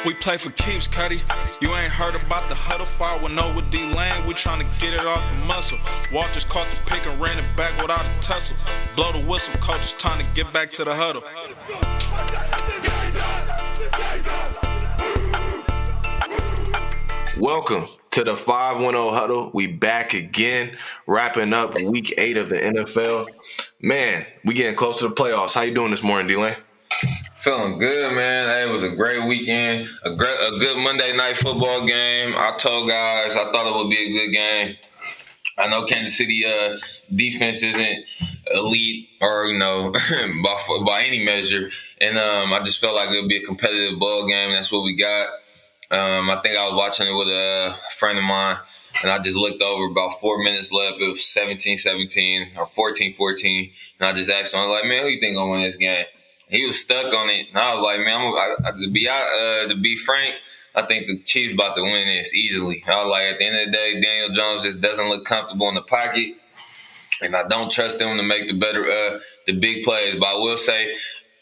We play for keeps, Cuddy. You ain't heard about the huddle fire with no with D-Lane. We tryna get it off the muscle. Walters caught the pick and ran it back without a tussle. Blow the whistle, coach is trying to get back to the huddle. Welcome to the 510 Huddle. We back again, wrapping up week 8 of the NFL. Man, we getting close to the playoffs. How you doing this morning, D-Lane? Feeling good, man. Hey, it was a great weekend, a good Monday night football game. I told guys I thought it would be a good game. I know Kansas City defense isn't elite or, by any measure. And I just felt like it would be a competitive ball game. That's what we got. I think I was watching it with a friend of mine, and I just looked over about 4 minutes left. It was 17-17 or 14-14. And I just asked him, I was like, man, who you think going to win this game? He was stuck on it, and I was like, man, to be frank, I think the Chiefs about to win this easily. I was like, at the end of the day, Daniel Jones just doesn't look comfortable in the pocket, and I don't trust him to make the big plays. But I will say,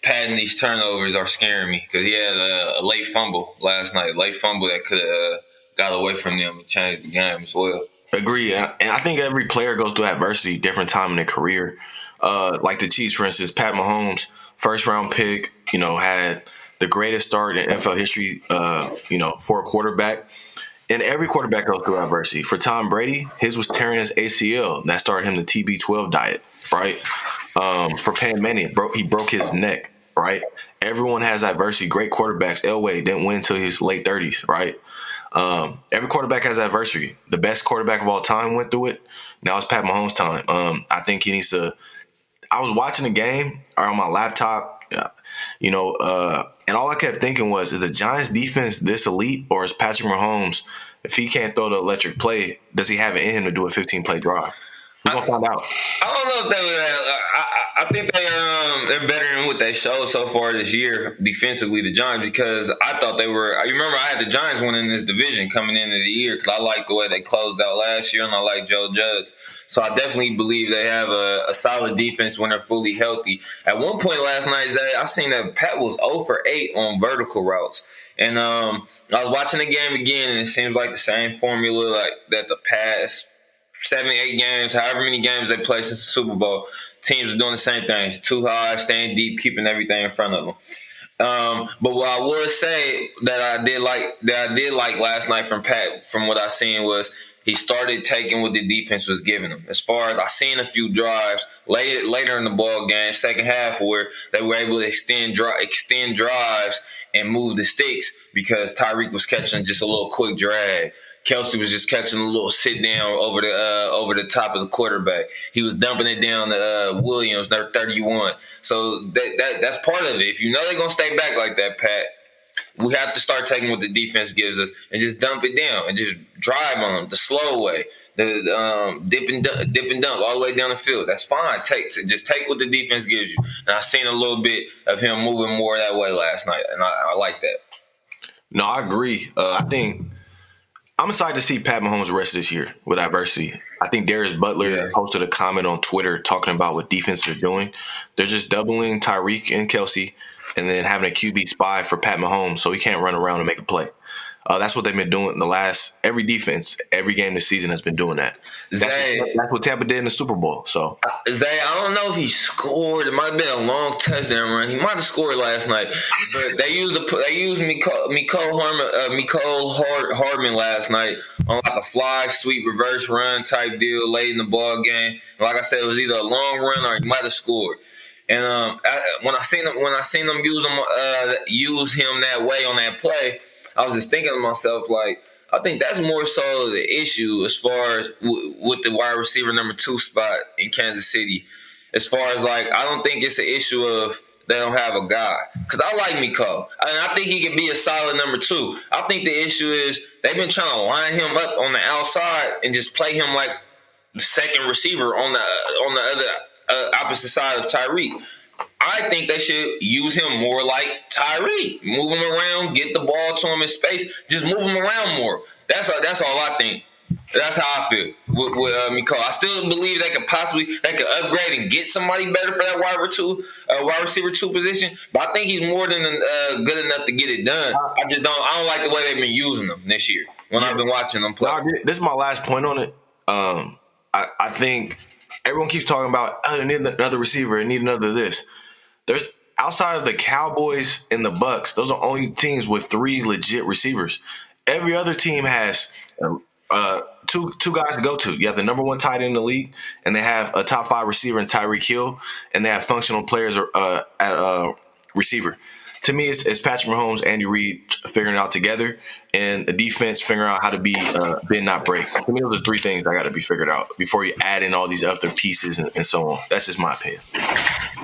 padding these turnovers are scaring me because he had a late fumble last night, that could have got away from them and changed the game as well. Agree, and I think every player goes through adversity different time in their career. Like the Chiefs, for instance, Pat Mahomes, first-round pick, had the greatest start in NFL history, for a quarterback. And every quarterback goes through adversity. For Tom Brady, his was tearing his ACL. That started him the TB12 diet, right? For Peyton Manning, he broke his neck, right? Everyone has adversity. Great quarterbacks. Elway didn't win until his late 30s, right? Every quarterback has adversity. The best quarterback of all time went through it. Now it's Pat Mahomes' time. I think he needs to – I was watching the game on my laptop, and all I kept thinking was, is the Giants' defense this elite, or is Patrick Mahomes, if he can't throw the electric play, does he have it in him to do a 15-play drive? We're going to find out. I don't know if they would. I think they're better than what they showed so far this year defensively, the Giants, because I thought they were. You remember I had the Giants winning this division coming into the year because I liked the way they closed out last year, and I like Joe Judge. So I definitely believe they have a solid defense when they're fully healthy. At one point last night, Zay, I seen that Pat was 0 for 8 on vertical routes. And I was watching the game again, and it seems like the same formula like that the past 7, 8 games, however many games they played since the Super Bowl, teams are doing the same things. Too high, staying deep, keeping everything in front of them. But what I would say that I did like last night from Pat, from what I seen, was he started taking what the defense was giving him. As far as I seen a few drives later in the ball game, second half, where they were able to extend drives and move the sticks because Tyreek was catching just a little quick drag. Kelsey was just catching a little sit down over the top of the quarterback. He was dumping it down to Williams, their 31. So that's part of it. If you know they're gonna stay back like that, Pat, we have to start taking what the defense gives us and just dump it down and just drive on them the slow way, the dip and dunk all the way down the field. That's fine. Just take what the defense gives you. And I seen a little bit of him moving more that way last night, and I like that. No, I agree. I think I'm excited to see Pat Mahomes the rest of this year with adversity. I think Darius Butler posted a comment on Twitter talking about what defense are doing. They're just doubling Tyreek and Kelsey and then having a QB spy for Pat Mahomes so he can't run around and make a play. That's what they've been doing every defense, every game this season has been doing that. That's what Tampa did in the Super Bowl. So Zay, I don't know if he scored. It might have been a long touchdown run. He might have scored last night. But they used Mecole Hardman last night on like a fly sweep reverse run type deal late in the ball game. And like I said, it was either a long run or he might have scored. And when I seen them use him that way on that play, I was just thinking to myself, like, I think that's more so the issue as far as with the wide receiver number 2 spot in Kansas City. As far as, like, I don't think it's an issue of they don't have a guy. Because I like Mecole. I think he can be a solid number 2. I think the issue is they've been trying to line him up on the outside and just play him like the second receiver on the other opposite side of Tyreek. I think they should use him more like Tyreek. Move him around, get the ball to him in space. Just move him around more. That's all I think. That's how I feel with Miko. I still believe they could upgrade and get somebody better for that wide receiver 2 position. But I think he's more than good enough to get it done. I don't like the way they've been using him this year when I've been watching them play. This is my last point on it. I think everyone keeps talking about, they need another receiver, they need another this. There's outside of the Cowboys and the Bucks, those are only teams with 3 legit receivers. Every other team has two guys to go to. You have the number 1 tight end in the league, and they have a top 5 receiver in Tyreek Hill, and they have functional players at receiver. To me, it's Patrick Mahomes, Andy Reid figuring it out together, and the defense figuring out how to be bend, not break. To me, those are 3 things that got to be figured out before you add in all these other pieces and so on. That's just my opinion.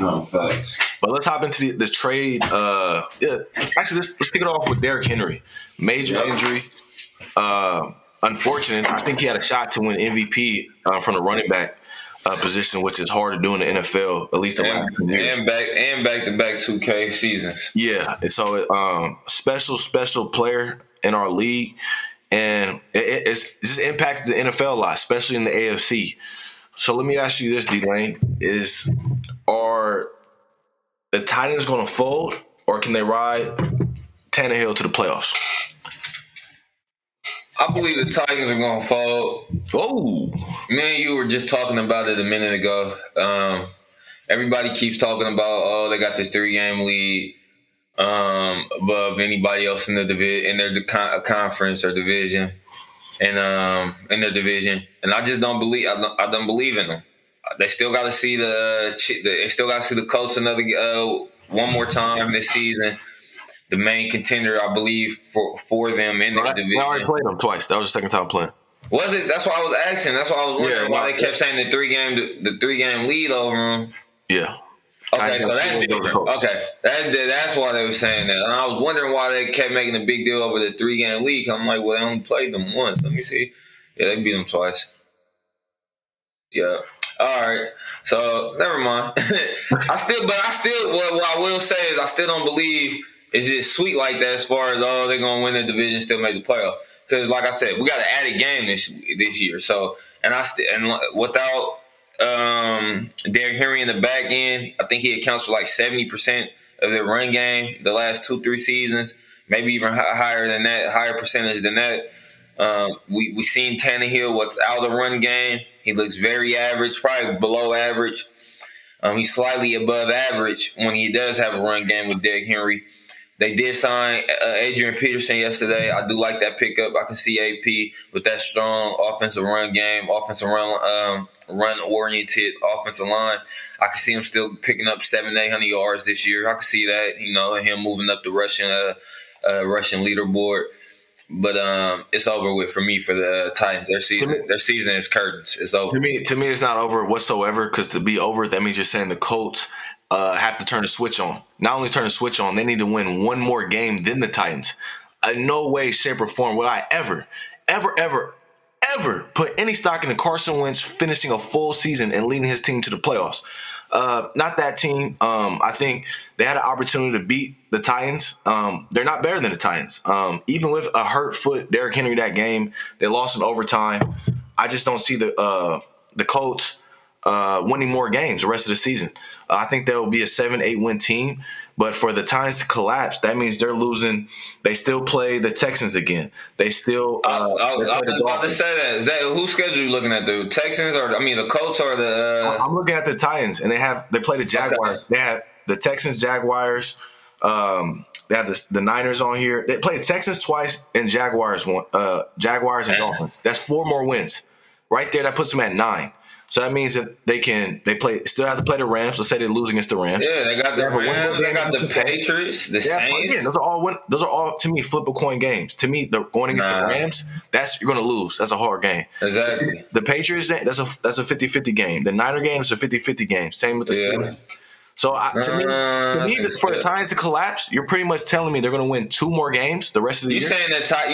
No, thanks. But let's hop into this trade. Let's kick it off with Derrick Henry. Major injury. Unfortunate. I think he had a shot to win MVP from the running back position, which is hard to do in the NFL, at least the last 2 years. And back-to-back 2K seasons. Yeah, and so special player in our league, and it's just impacted the NFL a lot, especially in the AFC. So let me ask you this, D-Lane: are the Titans going to fold, or can they ride Tannehill to the playoffs? I believe the Titans are going to fold. Oh, Me and you were just talking about it a minute ago. Everybody keeps talking about, they got this 3-game lead above anybody else in their conference or division, and in their division. And I just don't believe. I don't believe in them. They still got to see the Colts another one more time this season. The main contender, I believe, for them in their division. I already played them twice. That was the second time playing. Was it? That's why I was asking. That's why I was wondering why they kept saying the 3-game lead over them. Yeah. Okay, so that's different. Okay, that's why they were saying that. And I was wondering why they kept making a big deal over the 3-game league. I'm like, well, they only played them once. Let me see. Yeah, they beat them twice. Yeah. All right. So never mind. What I will say is I still don't believe it's just sweet like that as far as they're gonna win the division, still make the playoffs. Because like I said, we got an added game this year. So and without Derrick Henry in the back end, I think he accounts for like 70% of their run game the last 2-3 seasons, maybe even higher percentage than that. We seen Tannehill without a run game. He looks very average, probably below average. He's slightly above average when he does have a run game with Derrick Henry. They did sign Adrian Peterson yesterday. I do like that pickup. I can see AP with that strong offensive run game, run-oriented offensive line. I can see him still picking up 700-800 yards this year. I can see that, and him moving up the Russian leaderboard. But it's over with for me for the Titans. Their season is curtains. It's over. To me, it's not over whatsoever. Because to be over, that means you're saying the Colts have to turn the switch on. Not only turn the switch on, they need to win one more game than the Titans. In no way, shape, or form would I ever put any stock in Carson Wentz finishing a full season and leading his team to the playoffs. Not that team. I think they had an opportunity to beat the Titans. They're not better than the Titans. Even with a hurt foot, Derrick Henry that game, they lost in overtime. I just don't see the Colts winning more games the rest of the season. I think there will be a 7-8 win team. But for the Titans to collapse, that means they're losing. They still play the Texans again. They still. I was about to say that. Is that whose schedule are you looking at? The Texans the Colts or the? I'm looking at the Titans, and they play the Jaguars. Okay. They have the Texans, Jaguars. They have the Niners on here. They play the Texans twice and Jaguars and Dolphins. That's 4 more wins, right there. That puts them at 9. So that means that they still have to play the Rams. Let's say they lose against the Rams. Yeah, they got the Rams. They got the Patriots, the Saints. Again, those are all to me flip a coin games. To me, they're going against the Rams. You're going to lose. That's a hard game. Exactly. The Patriots, that's a 50-50 game. The Niner game is a 50-50 game. Same with the Steelers. So to me, for the Titans to collapse, you're pretty much telling me they're going to win 2 more games the rest of the year. You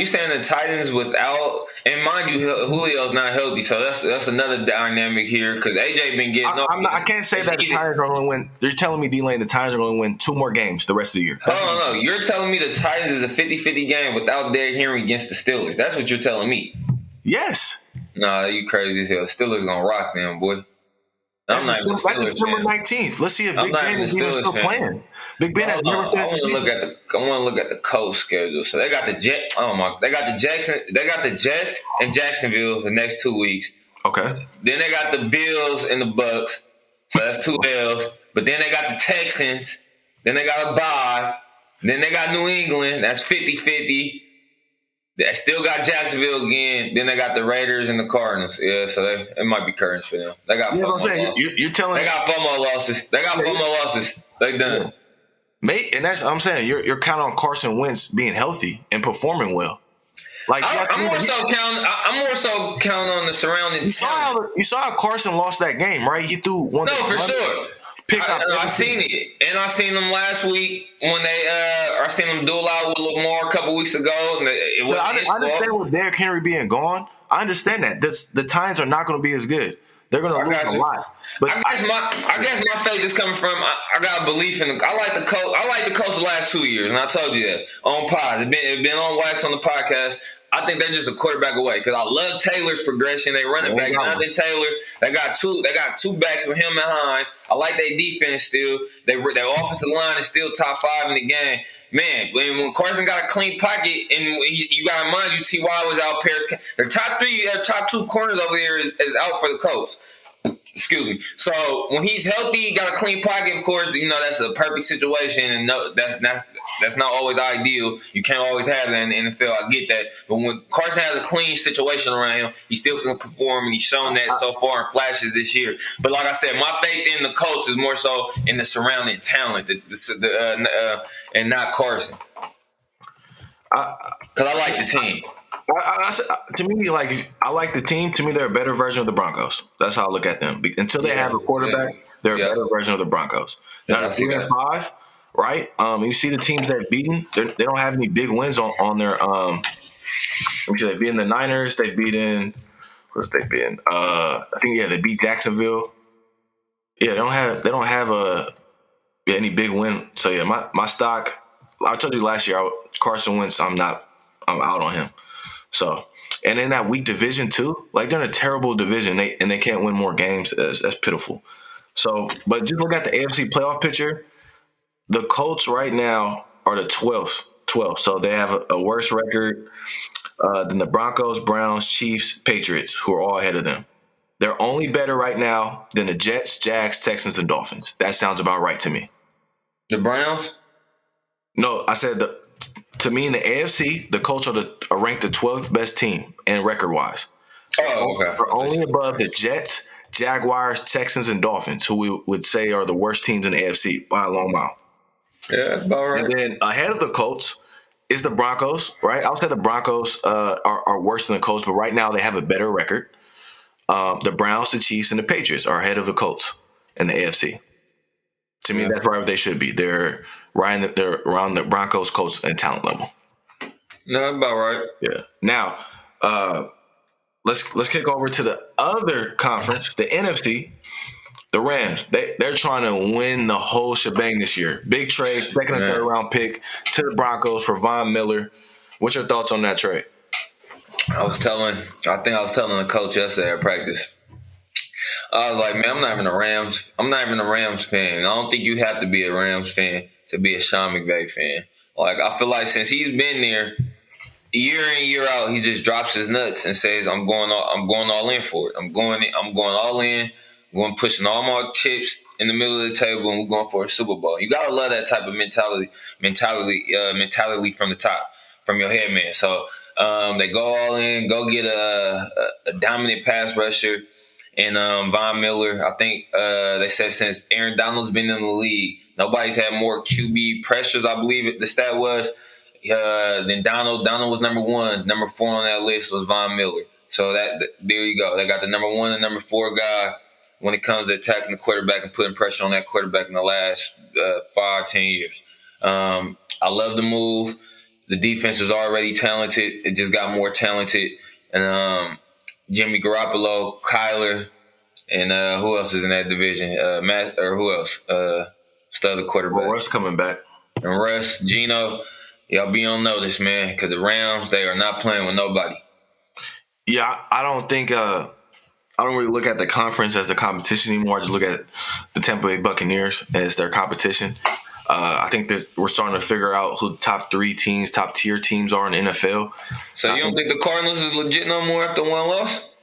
saying the Titans without, and mind you, Julio's not healthy, so that's another dynamic here because AJ been getting. I can't say that the Titans are going to win. You're telling me, D-Lane, the Titans are going to win 2 more games the rest of the year. No. You're telling me the Titans is a 50-50 game without Derrick Henry against the Steelers. That's what you're telling me. Yes. Nah, you crazy as hell. Steelers gonna rock them, boy. I'm That's not even a Steelers December fan. 19th. Let's see if I'm Big not Ben even a is even Steelers still fan. playing. Big Ben But has hold never on, finished the season. I want to look at the Colts schedule. So they got the Jet. Oh my, they got the Jets and Jacksonville the next 2 weeks. Okay. Then they got the Bills and the Bucks. So that's 2 L's. But then they got the Texans. Then they got a bye. Then they got New England. That's 50-50. They still got Jacksonville again. Then they got the Raiders and the Cardinals. Yeah, so it might be currents for them. They got 4 more losses. You're telling They got 4 more losses. They done. Yeah. Mate, and that's I'm saying you're counting on Carson Wentz being healthy and performing well. Like I'm more so counting on the surrounding. You saw how Carson lost that game, right? He threw one. No, for sure. Picks out. I seen it, and I seen them last week when I seen them duel out with Lamar a couple weeks ago. And I understand with Derrick Henry being gone. I understand that the Titans are not going to be as good. They're going to lose a lot. But I guess my faith is coming from I got a belief in I like the coach. I like the coach the last 2 years, and I told you that on pod. It's been on wax on the podcast. I think they're just a quarterback away because I love Taylor's progression. They running back Jonathan Taylor. They got two backs with him and Hines. I like their defense still. Their offensive line is still top 5 in the game. Man, when Carson got a clean pocket, and you got to mind you, T.Y. was out. Paris, their top 2 corners over there is out for the Colts. Excuse me. So when he's healthy, got a clean pocket. Of course, that's a perfect situation, and no, that's not always ideal. You can't always have that in the NFL. I get that, but when Carson has a clean situation around him, he still can perform, and he's shown that so far in flashes this year. But like I said, my faith in the Colts is more so in the surrounding talent, and not Carson, because I like the team. To me, I like the team. To me, they're a better version of the Broncos. That's how I look at them. Until they have a quarterback, they're a better version of the Broncos. Now, they're 3-5, right? You see the teams they've beaten. They don't have any big wins on their. They've beaten the Niners. They've beaten. What's they beaten? I think they beat Jacksonville. Yeah, they don't have any big win. So my stock. I told you last year, Carson Wentz. I'm out on him. So, and in that weak division too, like they're in a terrible division, and they can't win more games. That's pitiful. So, but just look at the AFC playoff picture. The Colts right now are the 12th. So they have a worse record than the Broncos, Browns, Chiefs, Patriots, who are all ahead of them. They're only better right now than the Jets, Jags, Texans, and Dolphins. That sounds about right to me. The Browns? No, I said to me in the AFC, the Colts are ranked the 12th best team and record-wise. Oh, okay. They're only above the Jets, Jaguars, Texans, and Dolphins, who we would say are the worst teams in the AFC by a long mile. Yeah, that's about right. And then ahead of the Colts is the Broncos, right? I would say the Broncos are worse than the Colts, but right now they have a better record. The Browns, the Chiefs, and the Patriots are ahead of the Colts in the AFC. To me, that's right where they should be. They're around the Broncos, Colts, and talent level. No, that's about right. Yeah. Now, let's kick over to the other conference, the NFC. The Rams, they're trying to win the whole shebang this year. Big trade, second and third round pick to the Broncos for Von Miller. What's your thoughts on that trade? I think I was telling the coach yesterday at practice. I was like, man, I'm not even a Rams fan. I don't think you have to be a Rams fan to be a Sean McVay fan. Like, I feel like since he's been there, year in, year out, he just drops his nuts and says, I'm going all in for it. I'm going all in. I'm going pushing all my chips in the middle of the table, and we're going for a Super Bowl. You gotta love that type of mentality from the top, from your head man. So they go all in, go get a dominant pass rusher, and Von Miller. I think they said since Aaron Donald's been in the league, nobody's had more QB pressures. I believe the stat was than Donald. Donald was number 1. Number 4 on that list was Von Miller. So there you go. They got the number 1 and number 4 guy when it comes to attacking the quarterback and putting pressure on that quarterback in the last 5-10 years. I love the move. The defense was already talented. It just got more talented. And Jimmy Garoppolo, Kyler, and who else is in that division? Who else? Stud quarterback. Well, Russ coming back. And Russ, Gino, y'all be on notice, man, because the Rams, they are not playing with nobody. Yeah, I don't think I don't really look at the conference as a competition anymore. I just look at the Tampa Bay Buccaneers as their competition. I think we're starting to figure out who the top 3 teams, top tier teams are in the NFL. So you don't think the Cardinals is legit no more after one loss?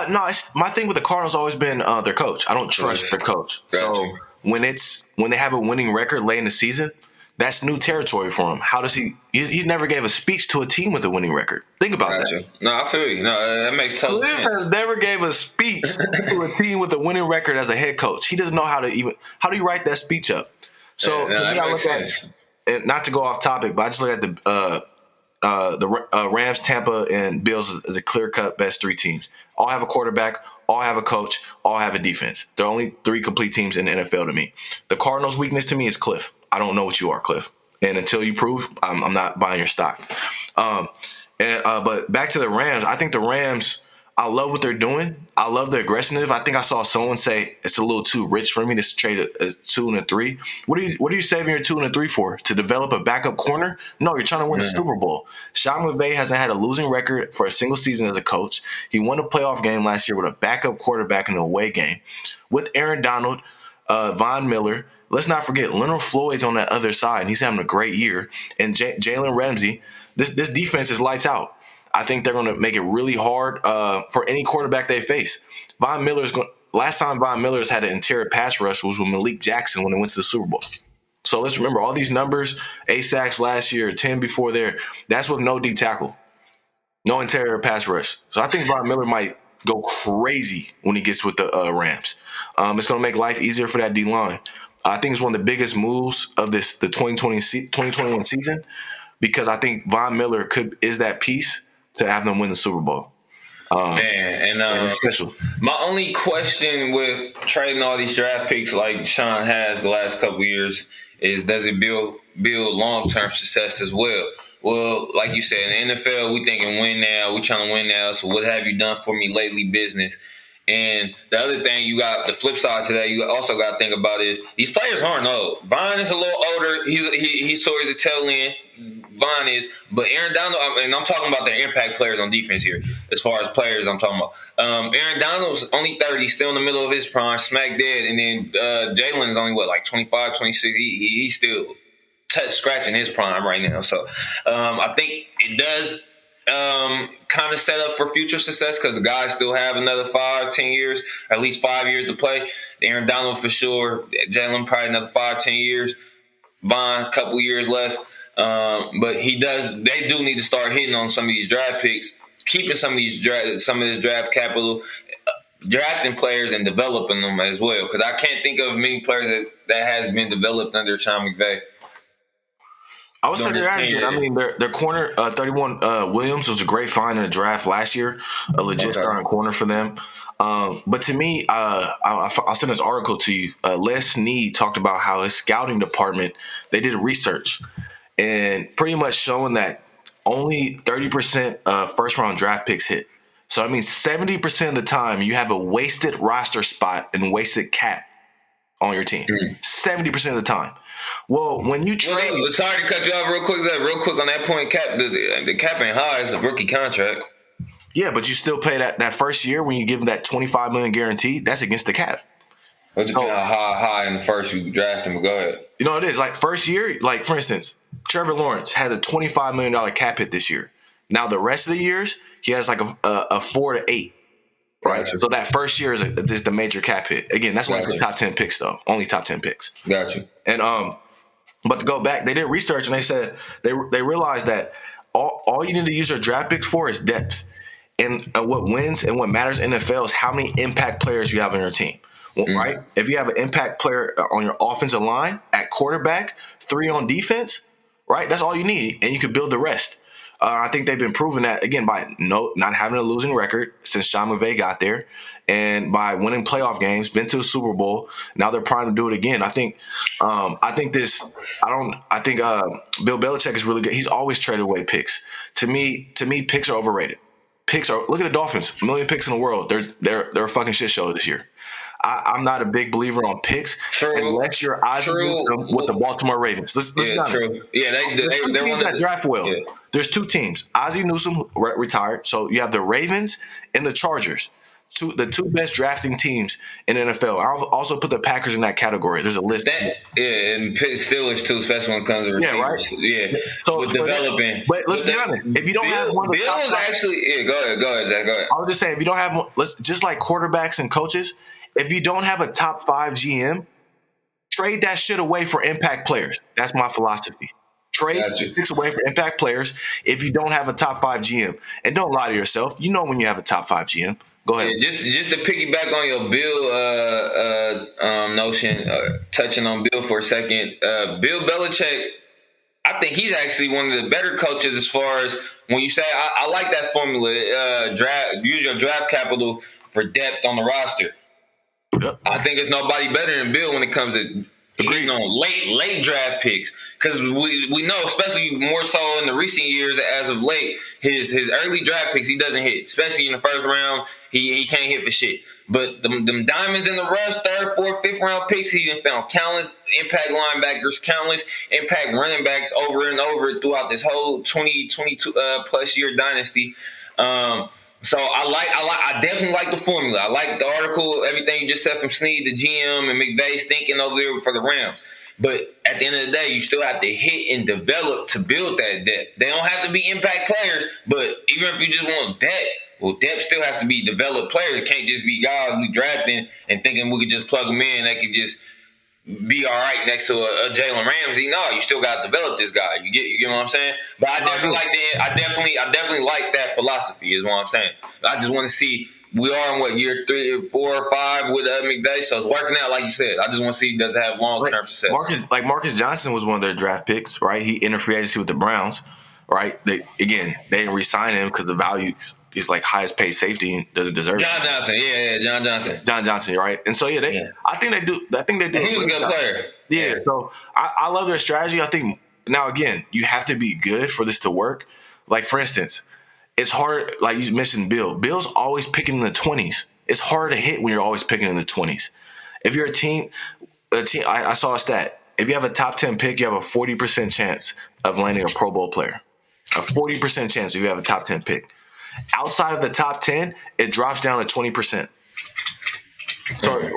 No, my thing with the Cardinals always been their coach. I don't trust their coach. So when they have a winning record late in the season, that's new territory for him. How does he's never gave a speech to a team with a winning record. Think about that. No, I feel you. No, that makes total sense. Has never gave a speech to a team with a winning record as a head coach. He doesn't know how do you write that speech up? So that makes sense. And not to go off topic, but I just look at the Rams, Tampa, and Bills as a clear-cut best 3 teams. All have a quarterback, all have a coach, all have a defense. There are only 3 complete teams in the NFL to me. The Cardinals' weakness to me is Cliff. I don't know what you are, Cliff. And until you prove, I'm not buying your stock. But back to the Rams, I think the Rams, I love what they're doing. I love the aggressiveness. I think I saw someone say it's a little too rich for me to trade a 2 and a 3. What are you saving your 2 and a 3 for? To develop a backup corner? No, you're trying to win the Super Bowl. Sean McVay hasn't had a losing record for a single season as a coach. He won a playoff game last year with a backup quarterback in an away game. With Aaron Donald, Von Miller, let's not forget Leonard Floyd's on that other side, and he's having a great year. And Jalen Ramsey, this defense is lights out. I think they're going to make it really hard for any quarterback they face. Last time Von Miller's had an interior pass rush was with Malik Jackson when they went to the Super Bowl. So let's remember all these numbers: 8 sacks last year, 10 before there. That's with no D tackle, no interior pass rush. So I think Von Miller might go crazy when he gets with the Rams. It's going to make life easier for that D line. I think it's one of the biggest moves of the 2021 season, because I think Von Miller is that piece to have them win the Super Bowl. Special. My only question with trading all these draft picks like Sean has the last couple of years is, does it build long-term success as well? Well, like you said, in the NFL, we thinking win now. We trying to win now. So what have you done for me lately, business? And the other thing, you got the flip side to that. You also got to think about is these players aren't old. Von is a little older. He's towards the tail end. Von is, but Aaron Donald, and I'm talking about the impact players on defense here. As far as players, I'm talking about. Aaron Donald's only 30, still in the middle of his prime, smack dead, and then Jalen is only like 25, 26. He's still scratching his prime right now. So I think it does kind of set up for future success, because the guys still have another 5, 10 years, or at least 5 years to play. Aaron Donald for sure. Jalen probably another 5, 10 years. Von, a couple years left. But they do need to start hitting on some of these draft picks, keeping some of this draft capital, drafting players and developing them as well. Because I can't think of many players that has been developed under Sean McVay. I would say they're accurate. I mean, their corner, 31 Williams was a great find in the draft last year, a legit starting corner for them. But to me, I'll send this article to you. Les Snead talked about how his scouting department, they did research and pretty much showing that only 30% of first-round draft picks hit. So, I mean, 70% of the time you have a wasted roster spot and wasted cap on your team. 70% of the time. Well, when you trade... Well, sorry to cut you off real quick on that point. The cap ain't high. It's a rookie contract. Yeah, but you still pay that first year when you give them that $25 million guarantee. That's against the cap. What's how high in the first you draft him? But go ahead. You know, it is. Like, first year, like, for instance, Trevor Lawrence has a $25 million cap hit this year. Now, the rest of the years, he has like a 4 to 8. Right. Gotcha. So that first year is the major cap hit. Again, that's only the top 10 picks, though. Only top 10 picks. Gotcha. And but to go back, they did research and they said they realized that all you need to use your draft picks for is depth. And what wins and what matters in the NFL is how many impact players you have on your team. Right? If you have an impact player on your offensive line, at quarterback, 3 on defense, right? That's all you need, and you can build the rest. I think they've been proving that, again, by not having a losing record since Sean McVay got there, and by winning playoff games, been to a Super Bowl. Now they're primed to do it again. I think Bill Belichick is really good. He's always traded away picks. To me, picks are overrated. Look at the Dolphins, 1 million picks in the world. They're a fucking shit show this year. I'm not a big believer on picks unless you're Isaac with the Baltimore Ravens. Let's true. Yeah, they're one of that draft well. Yeah. there's two teams. Ozzie Newsome retired, so you have the Ravens and the Chargers. The two best drafting teams in the NFL. I'll also put the Packers in that category. There's a list. And Steelers too, especially when it comes to receivers. Yeah, right. So with developing. But let's be honest. If you don't have one of the top five, actually, go ahead, Zach. Go ahead. I was just saying, if you don't have one, just like quarterbacks and coaches, if you don't have a top 5 GM, trade that shit away for impact players. That's my philosophy. Trade picks away for impact players if you don't have a top 5 GM. And don't lie to yourself. You know when you have a top 5 GM. Go ahead. Yeah, just to piggyback on your Bill notion, touching on Bill for a second. Bill Belichick, I think he's actually one of the better coaches as far as when you say, I like that formula, use your draft capital for depth on the roster. Yep. I think there's nobody better than Bill when it comes to hitting on late draft picks. Because we know, especially more so in the recent years as of late, his early draft picks he doesn't hit. Especially in the first round, he can't hit for shit. But them diamonds in the rough, 3rd, 4th, 5th round picks, he done found countless impact linebackers, countless impact running backs over and over throughout this whole 22 plus year dynasty. So I definitely like the formula. I like the article, everything you just said from Snead, the GM, and McVay's thinking over there for the Rams. But at the end of the day, you still have to hit and develop to build that depth. They don't have to be impact players, but even if you just want depth, well, depth still has to be developed players. It can't just be guys we drafting and thinking we could just plug them in. They could just be all right next to a Jalen Ramsey. No, you still got to develop this guy. You get what I'm saying? But I definitely like that philosophy. Is what I'm saying. I just want to see. We are in year 3 or 4 or 5 with McVay, so it's working out like you said. I just want to see does it have long term success. Marcus Johnson was one of their draft picks, right? He entered free agency with the Browns, right? They didn't re-sign him because the value is like highest paid safety and doesn't deserve John Johnson, John Johnson, right? And so I think they do. He was a good player. Yeah, so I love their strategy. I think now again, you have to be good for this to work. Like for instance, it's hard. Like you mentioned, Bill's always picking in the 20s. It's hard to hit when you're always picking in the 20s. If you're a team, I saw a stat. If you have a top 10 pick, you have a 40% chance of landing a Pro Bowl player. A 40% chance if you have a top 10 pick. Outside of the top 10, it drops down to 20%. So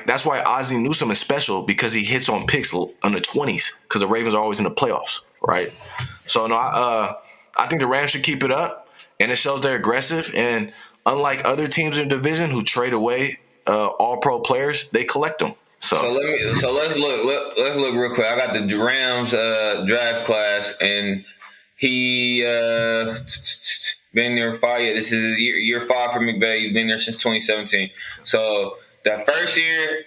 that's why Ozzie Newsome is special because he hits on picks in the 20s because the Ravens are always in the playoffs, right? So I think the Rams should keep it up, and it shows they're aggressive. And unlike other teams in the division who trade away all-pro players, they collect them. So let's look real quick. I got the Rams draft class, and he been there 5 years. This is year 5 for McVay. He's been there since 2017. So that first year,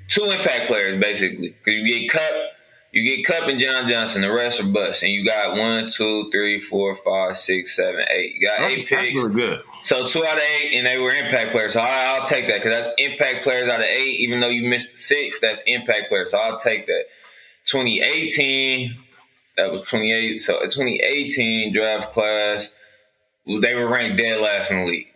2 impact players basically, because you get Cup and John Johnson. The rest are bust. And you got 1, 2, 3, 4, 5, 6, 7, 8. You got 8 picks. That's really good. So 2 out of 8, and they were impact players. So I'll take that because that's impact players out of 8. Even though you missed 6, that's impact players. So I'll take that. 2018, that was 28. So 2018 draft class, they were ranked dead last in the league.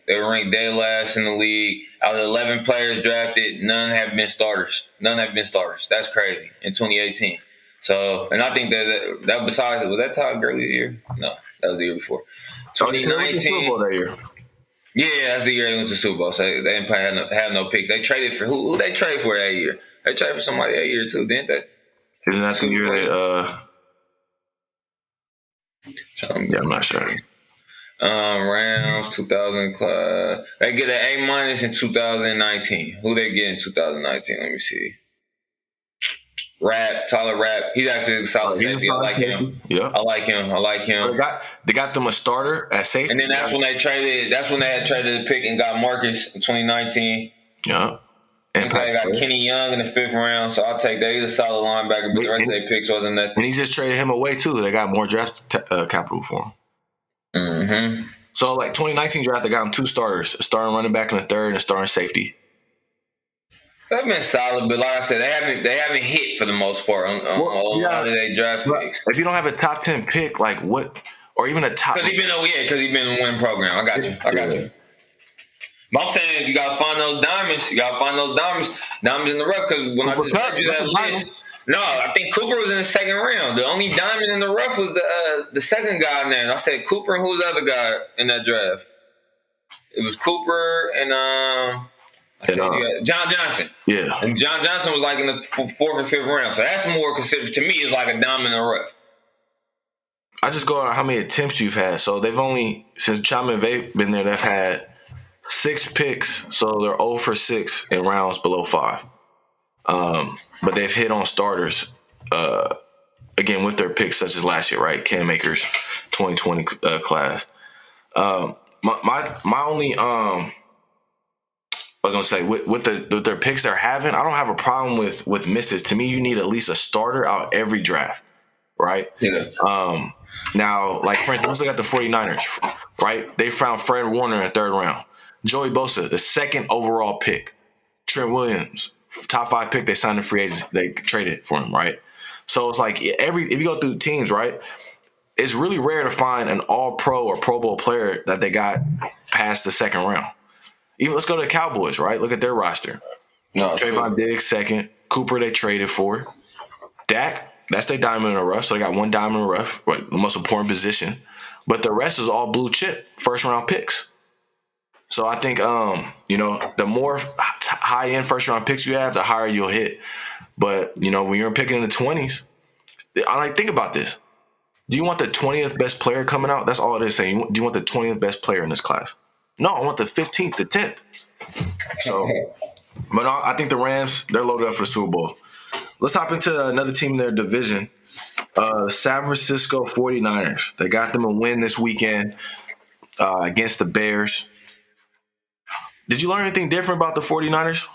Out of 11 players drafted, none have been starters. That's crazy in 2018. So, and I think that besides, was that Todd Gurley's year? No, that was the year before. 2019. Super Bowl that year. Yeah, that's the year they went to Super Bowl. So they didn't have no picks. They traded for who they traded for that year? They traded for somebody that year too, didn't they? Isn't that the year yeah, I'm not sure. Rams 2000 class. They get an A- in 2019. Who they get in 2019? Let me see. Tyler Rapp. He's actually a solid safety. I like him. Yeah, I like him. They got them a starter at safety, and then that's when they traded. That's when they had traded the pick and got Marcus in 2019. Yeah, and they got Kenny Young in the 5th round. So I'll take that. He's a solid linebacker, but the rest of their picks wasn't that. And he just traded him away too. They got more draft capital for him. Mm-hmm. So, 2019 draft, they got him 2 starters, a starting running back in the 3rd and a starting safety. They've been solid, but like I said, they haven't hit for the most part on a lot of their draft picks. If you don't have a top 10 pick, or even a top, because he's been in a winning program. I got you. But I'm saying you gotta find those diamonds. Diamonds in the rough. Because when I just read you that list, No, I think Cooper was in the second round. The only diamond in the rough was the second guy in there. And I said Cooper, and who's the other guy in that draft? It was Cooper and I And said you got John Johnson. yeah, And John Johnson was like in the fourth or fifth round. So that's more considered to me is like a diamond in the rough. I just go on how many attempts you've had. So they've only since Chapman Vape been there, they've had 6 picks. So they're 0 for 6 in rounds below 5. But they've hit on starters again with their picks, such as last year, right? Cam Akers, 2020 class. My only I was gonna say with their picks they're having, I don't have a problem with misses. To me, you need at least a starter out every draft, right? Yeah. Now, like for instance, let's look at the 49ers, right? They found Fred Warner in the 3rd round. Joey Bosa, the 2nd overall pick. Trent Williams, top 5 pick, they signed a free agent. They traded for him, right? So it's like if you go through teams, right, it's really rare to find an all-pro or Pro Bowl player that they got past the 2nd round. Even let's go to the Cowboys, right? Look at their roster. No, Trayvon Diggs, 2nd. Cooper, they traded for. Dak, that's their diamond in the rough. So they got one diamond in the rough, right, the most important position. But the rest is all blue chip, 1st-round picks. So I think, the more high-end 1st-round picks you have, the higher you'll hit. But, when you're picking in the 20s, think about this. Do you want the 20th best player coming out? That's all it is saying. Do you want the 20th best player in this class? No, I want the 15th, the 10th. So, but I think the Rams, they're loaded up for the Super Bowl. Let's hop into another team in their division, San Francisco 49ers. They got them a win this weekend against the Bears. Did you learn anything different about the 49ers?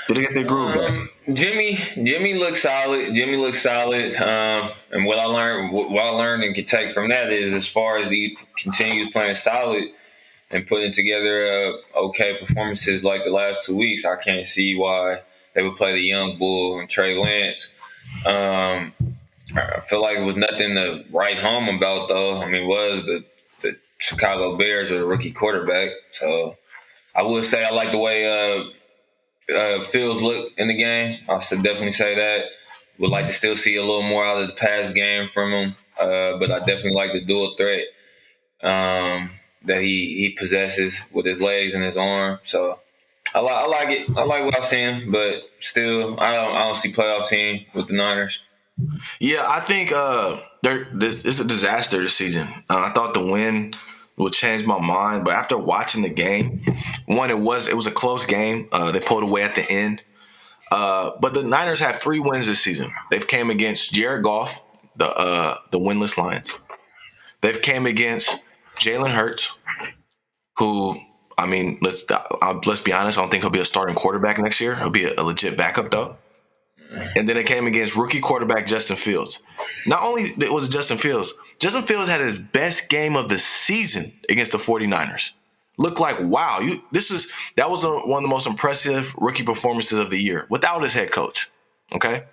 Did they get their groove back? Jimmy looks solid. And what I learned and can take from that is as far as he continues playing solid and putting together okay performances like the last 2 weeks, I can't see why they would play the young bull and Trey Lance. I feel like it was nothing to write home about, though. I mean, it was the Chicago Bears or the rookie quarterback. So I would say I like the way Fields look in the game. I should definitely say that. Would like to still see a little more out of the pass game from him, but I definitely like the dual threat that he possesses with his legs and his arm. So I like it. I like what I've seen, but still, I don't see playoff team with the Niners. Yeah, I think it's a disaster this season. I thought the win would change my mind, but after watching the game, it was a close game. They pulled away at the end. But the Niners have 3 wins this season. They've came against Jared Goff, the winless Lions. They've came against Jalen Hurts, who, I mean, let's be honest, I don't think he'll be a starting quarterback next year. He'll be a legit backup, though. And then it came against rookie quarterback Justin Fields. Not only was it Justin Fields had his best game of the season against the 49ers. Looked like, wow, that was one of the most impressive rookie performances of the year without his head coach. Okay?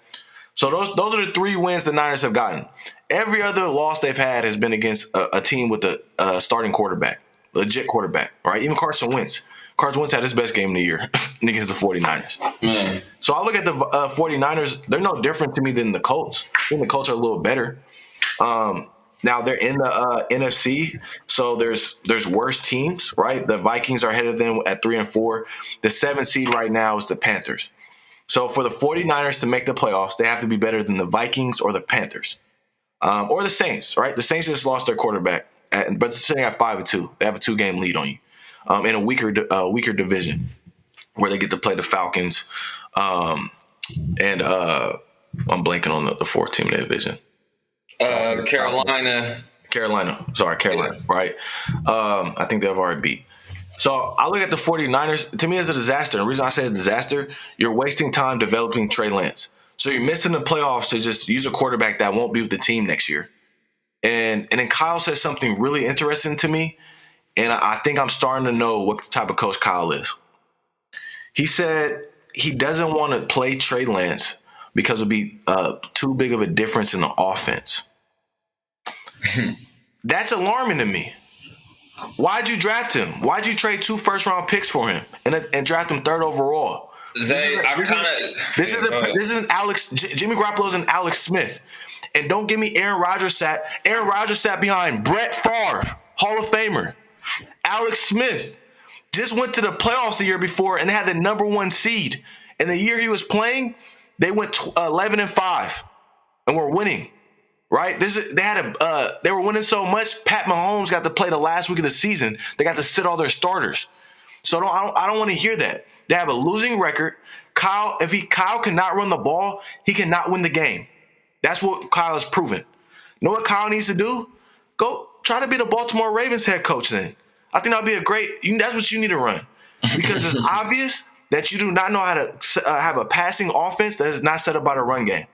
So those are the 3 wins the Niners have gotten. Every other loss they've had has been against a team with a starting quarterback, legit quarterback, right? Even Carson Wentz. Carson Wentz had his best game of the year against the 49ers. Man. So I look at the 49ers, they're no different to me than the Colts. I think the Colts are a little better. Now they're in the NFC, so there's worse teams, right? The Vikings are ahead of them at 3 and 4. The 7th seed right now is the Panthers. So for the 49ers to make the playoffs, they have to be better than the Vikings or the Panthers. Or the Saints, right? The Saints just lost their quarterback, but they're sitting at 5-2. They have a 2-game lead on you in a weaker division where they get to play the Falcons. And I'm blanking on the 4th team in the division. Carolina. Sorry, Carolina, yeah. Right? I think they've already beat. So I look at the 49ers. To me, it's a disaster. The reason I say it's a disaster, you're wasting time developing Trey Lance. So you're missing the playoffs to just use a quarterback that won't be with the team next year. And then Kyle said something really interesting to me, and I think I'm starting to know what type of coach Kyle is. He said he doesn't want to play Trey Lance because it'll be too big of a difference in the offense. That's alarming to me. Why'd you draft him? Why'd you trade 2 first-round picks for him and draft him 3rd overall? Zay, I kind of. This isn't Alex. Jimmy Garoppolo's and Alex Smith. And don't give me Aaron Rodgers sat. Aaron Rodgers sat behind Brett Favre, Hall of Famer. Alex Smith just went to the playoffs the year before and they had the number 1 seed. And the year he was playing, they went 11-5 and were winning. Right? They were winning so much. Pat Mahomes got to play the last week of the season. They got to sit all their starters. So I don't want to hear that. They have a losing record. Kyle cannot run the ball, he cannot win the game. That's what Kyle has proven. Know what Kyle needs to do? Go try to be the Baltimore Ravens head coach then. I think that'll be that's what you need to run. Because it's obvious that you do not know how to have a passing offense that is not set up by the run game.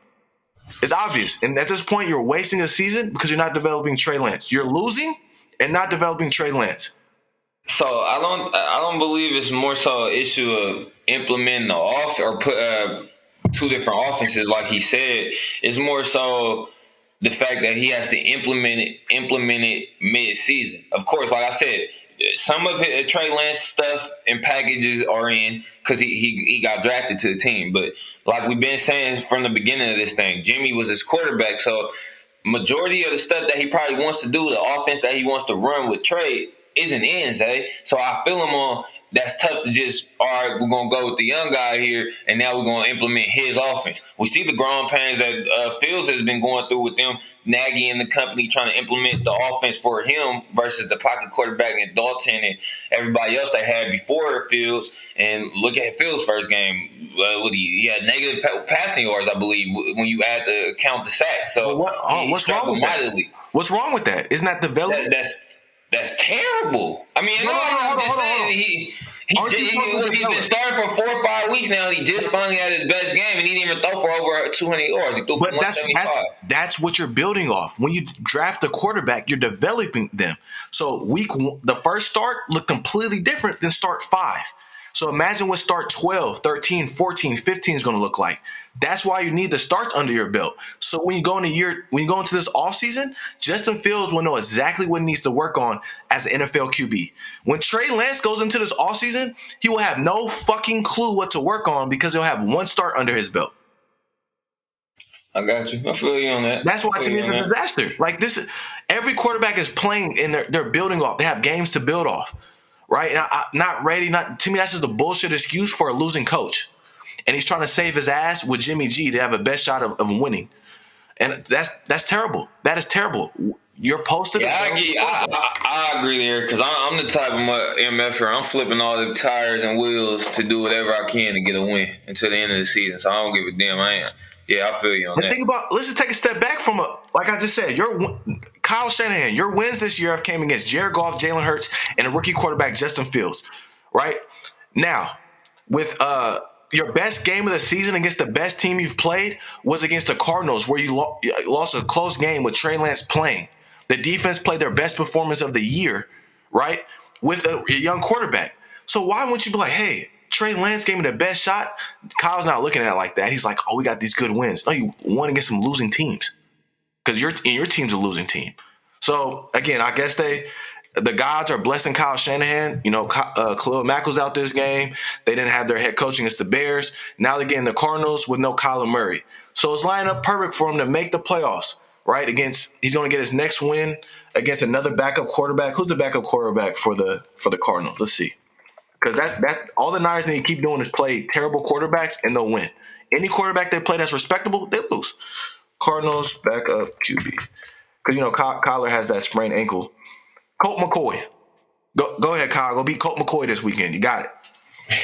It's obvious. And at this point, you're wasting a season because you're not developing Trey Lance. You're losing and not developing Trey Lance. So I don't believe it's more so an issue of implementing the off or put two different offenses like he said. It's more so the fact that he has to implement it mid-season. Of course, like I said, some of it, Trey Lance stuff and packages are in because he got drafted to the team. But like we've been saying from the beginning of this thing, Jimmy was his quarterback. So majority of the stuff that he probably wants to do, the offense that he wants to run with Trey, isn't in, Zay. So I feel him on. That's tough to just, all right, we're going to go with the young guy here, and now we're going to implement his offense. We see the growing pains that Fields has been going through with them, Nagy and the company trying to implement the offense for him versus the pocket quarterback and Dalton and everybody else they had before Fields. And look at Fields' first game. He had negative passing yards, I believe, when you count the sacks. So what's wrong with that? What's wrong with that? Isn't that development? That's terrible. I mean, I'm just saying he's been starting for 4 or 5 weeks now. He just finally had his best game, and he didn't even throw for over 200 yards. He threw for 175. That's what you're building off. When you draft a quarterback, you're developing them. So the first start looked completely different than start 5. So imagine what start 12, 13, 14, 15 is going to look like. That's why you need the starts under your belt. So when you go into this offseason, Justin Fields will know exactly what he needs to work on as an NFL QB. When Trey Lance goes into this offseason, he will have no fucking clue what to work on because he'll have one start under his belt. I got you. I feel you on that. That's why to me it's a disaster. Like this, every quarterback is playing and they're building off. They have games to build off. Right? And not ready. To me, that's just a bullshit excuse for a losing coach. And he's trying to save his ass with Jimmy G to have a best shot of winning. And that's terrible. That is terrible. You're posted. Yeah, I agree there because I'm the type of MFer. I'm flipping all the tires and wheels to do whatever I can to get a win until the end of the season. So I don't give a damn. Yeah, I feel you on that. Think about. Let's just take a step back from like I just said. Kyle Shanahan. Your wins this year have came against Jared Goff, Jalen Hurts, and a rookie quarterback Justin Fields. Right now, with your best game of the season against the best team you've played was against the Cardinals, where you lost a close game with Trey Lance playing. The defense played their best performance of the year, right, with a young quarterback. So why wouldn't you be like, hey, Trey Lance gave me the best shot? Kyle's not looking at it like that. He's like, oh, we got these good wins. No, you won against some losing teams because your team's a losing team. So, again, I guess the gods are blessing Kyle Shanahan. You know, Khalil Mack was out this game. They didn't have their head coach against the Bears. Now they're getting the Cardinals with no Kyler Murray. So it's lining up perfect for him to make the playoffs, right? He's going to get his next win against another backup quarterback. Who's the backup quarterback for the Cardinals? Let's see. Because that's all the Niners need to keep doing is play terrible quarterbacks and they'll win. Any quarterback they play that's respectable, they lose. Cardinals backup QB. Because, you know, Kyler has that sprained ankle. Colt McCoy. Go ahead, Kyle. Go beat Colt McCoy this weekend. You got it.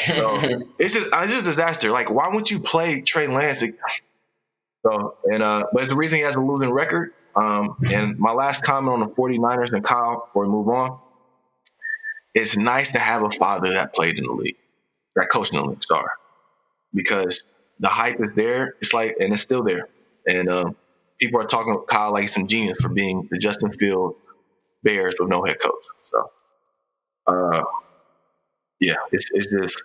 So, it's just a disaster. Like, why wouldn't you play Trey Lance? But it's the reason he has a losing record. And my last comment on the 49ers and Kyle before we move on. It's nice to have a father that played in the league, that coached in the league, sorry. Because the hype is there, and it's still there. And people are talking about Kyle like he's some genius for being the Justin Fields Bears with no head coach. So, it's just,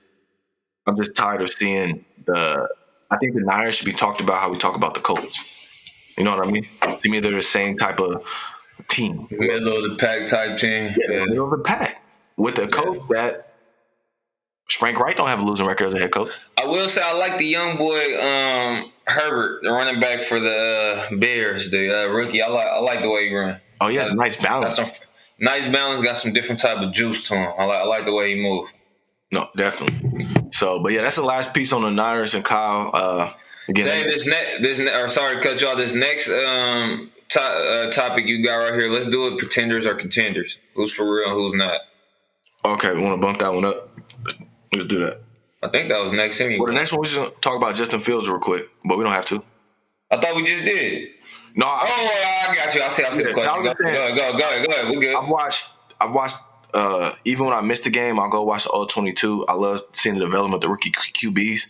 I'm just tired of seeing I think the Niners should be talked about how we talk about the Colts. You know what I mean? To me, they're the same type of team. Middle of the pack type team. Yeah, middle of the pack. With a coach that Frank Wright don't have a losing record as a head coach. I will say I like the young boy Herbert, the running back for the Bears, the rookie. I like the way he run. Oh, he has a nice balance. Got some nice balance. Got some different type of juice to him. I like the way he moves. No, definitely. So, but yeah, that's the last piece on the Niners and Kyle. Again, sorry to cut y'all. This next topic you got right here. Let's do it. Pretenders or contenders? Who's for real? Who's not? Okay, we want to bump that one up. Let's do that. I think that was next anyway. Well, the next one, we're just going to talk about Justin Fields real quick, but we don't have to. I thought we just did. No. I got you. I'll say the question. Go ahead. We're good. I've watched, even when I missed the game, I'll go watch the All-22. I love seeing the development of the rookie QBs.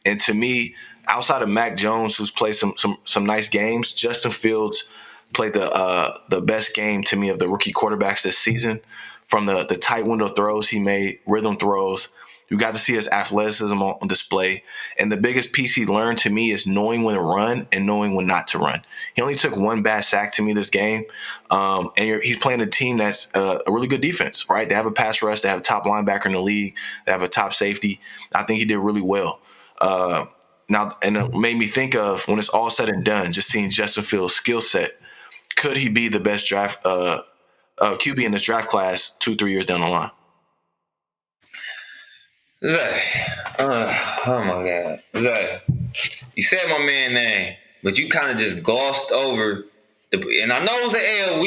And to me, outside of Mac Jones, who's played some nice games, Justin Fields played the best game to me of the rookie quarterbacks this season. From the tight window throws he made, rhythm throws. You got to see his athleticism on display. And the biggest piece he learned to me is knowing when to run and knowing when not to run. He only took one bad sack to me this game. And he's playing a team that's a really good defense, right? They have a pass rush. They have a top linebacker in the league. They have a top safety. I think he did really well. Now, and it made me think of, when it's all said and done, just seeing Justin Fields' skill set. Could he be the best draft QB in this draft class 2-3 years down the line? Zay, oh my God, Zay, you said my man name, but you kind of just glossed over and I know it's an L.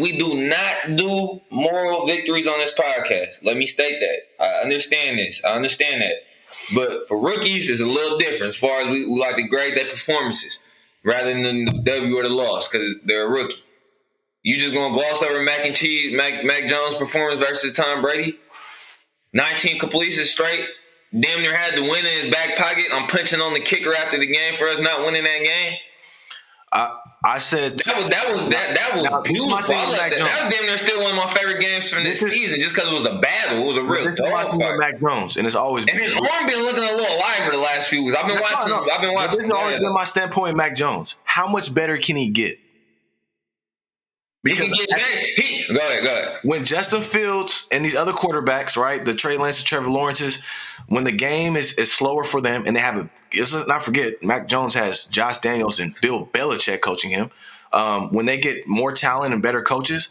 We do not do moral victories on this podcast. Let me state that. I understand this. I understand that. But for rookies, it's a little different as far as we like to grade their performances rather than the W or the loss because they're a rookie. You just gonna gloss over Mac Jones' performance versus Tom Brady? 19 completions straight. Damn near had the win in his back pocket. I'm punching on the kicker after the game for us not winning that game. I said that was beautiful. That was damn near still one of my favorite games from this season, just because it was a battle. It was a real dogfight. Mac Jones, and it's always and his arm been looking a little lighter the last few weeks. I've been watching. This has always been my standpoint, Mac Jones. How much better can he get? Because go ahead. When Justin Fields and these other quarterbacks, right, the Trey Lance, Trevor Lawrences, when the game is slower for them, and they have let's not forget, Mac Jones has Josh Daniels and Bill Belichick coaching him. When they get more talent and better coaches,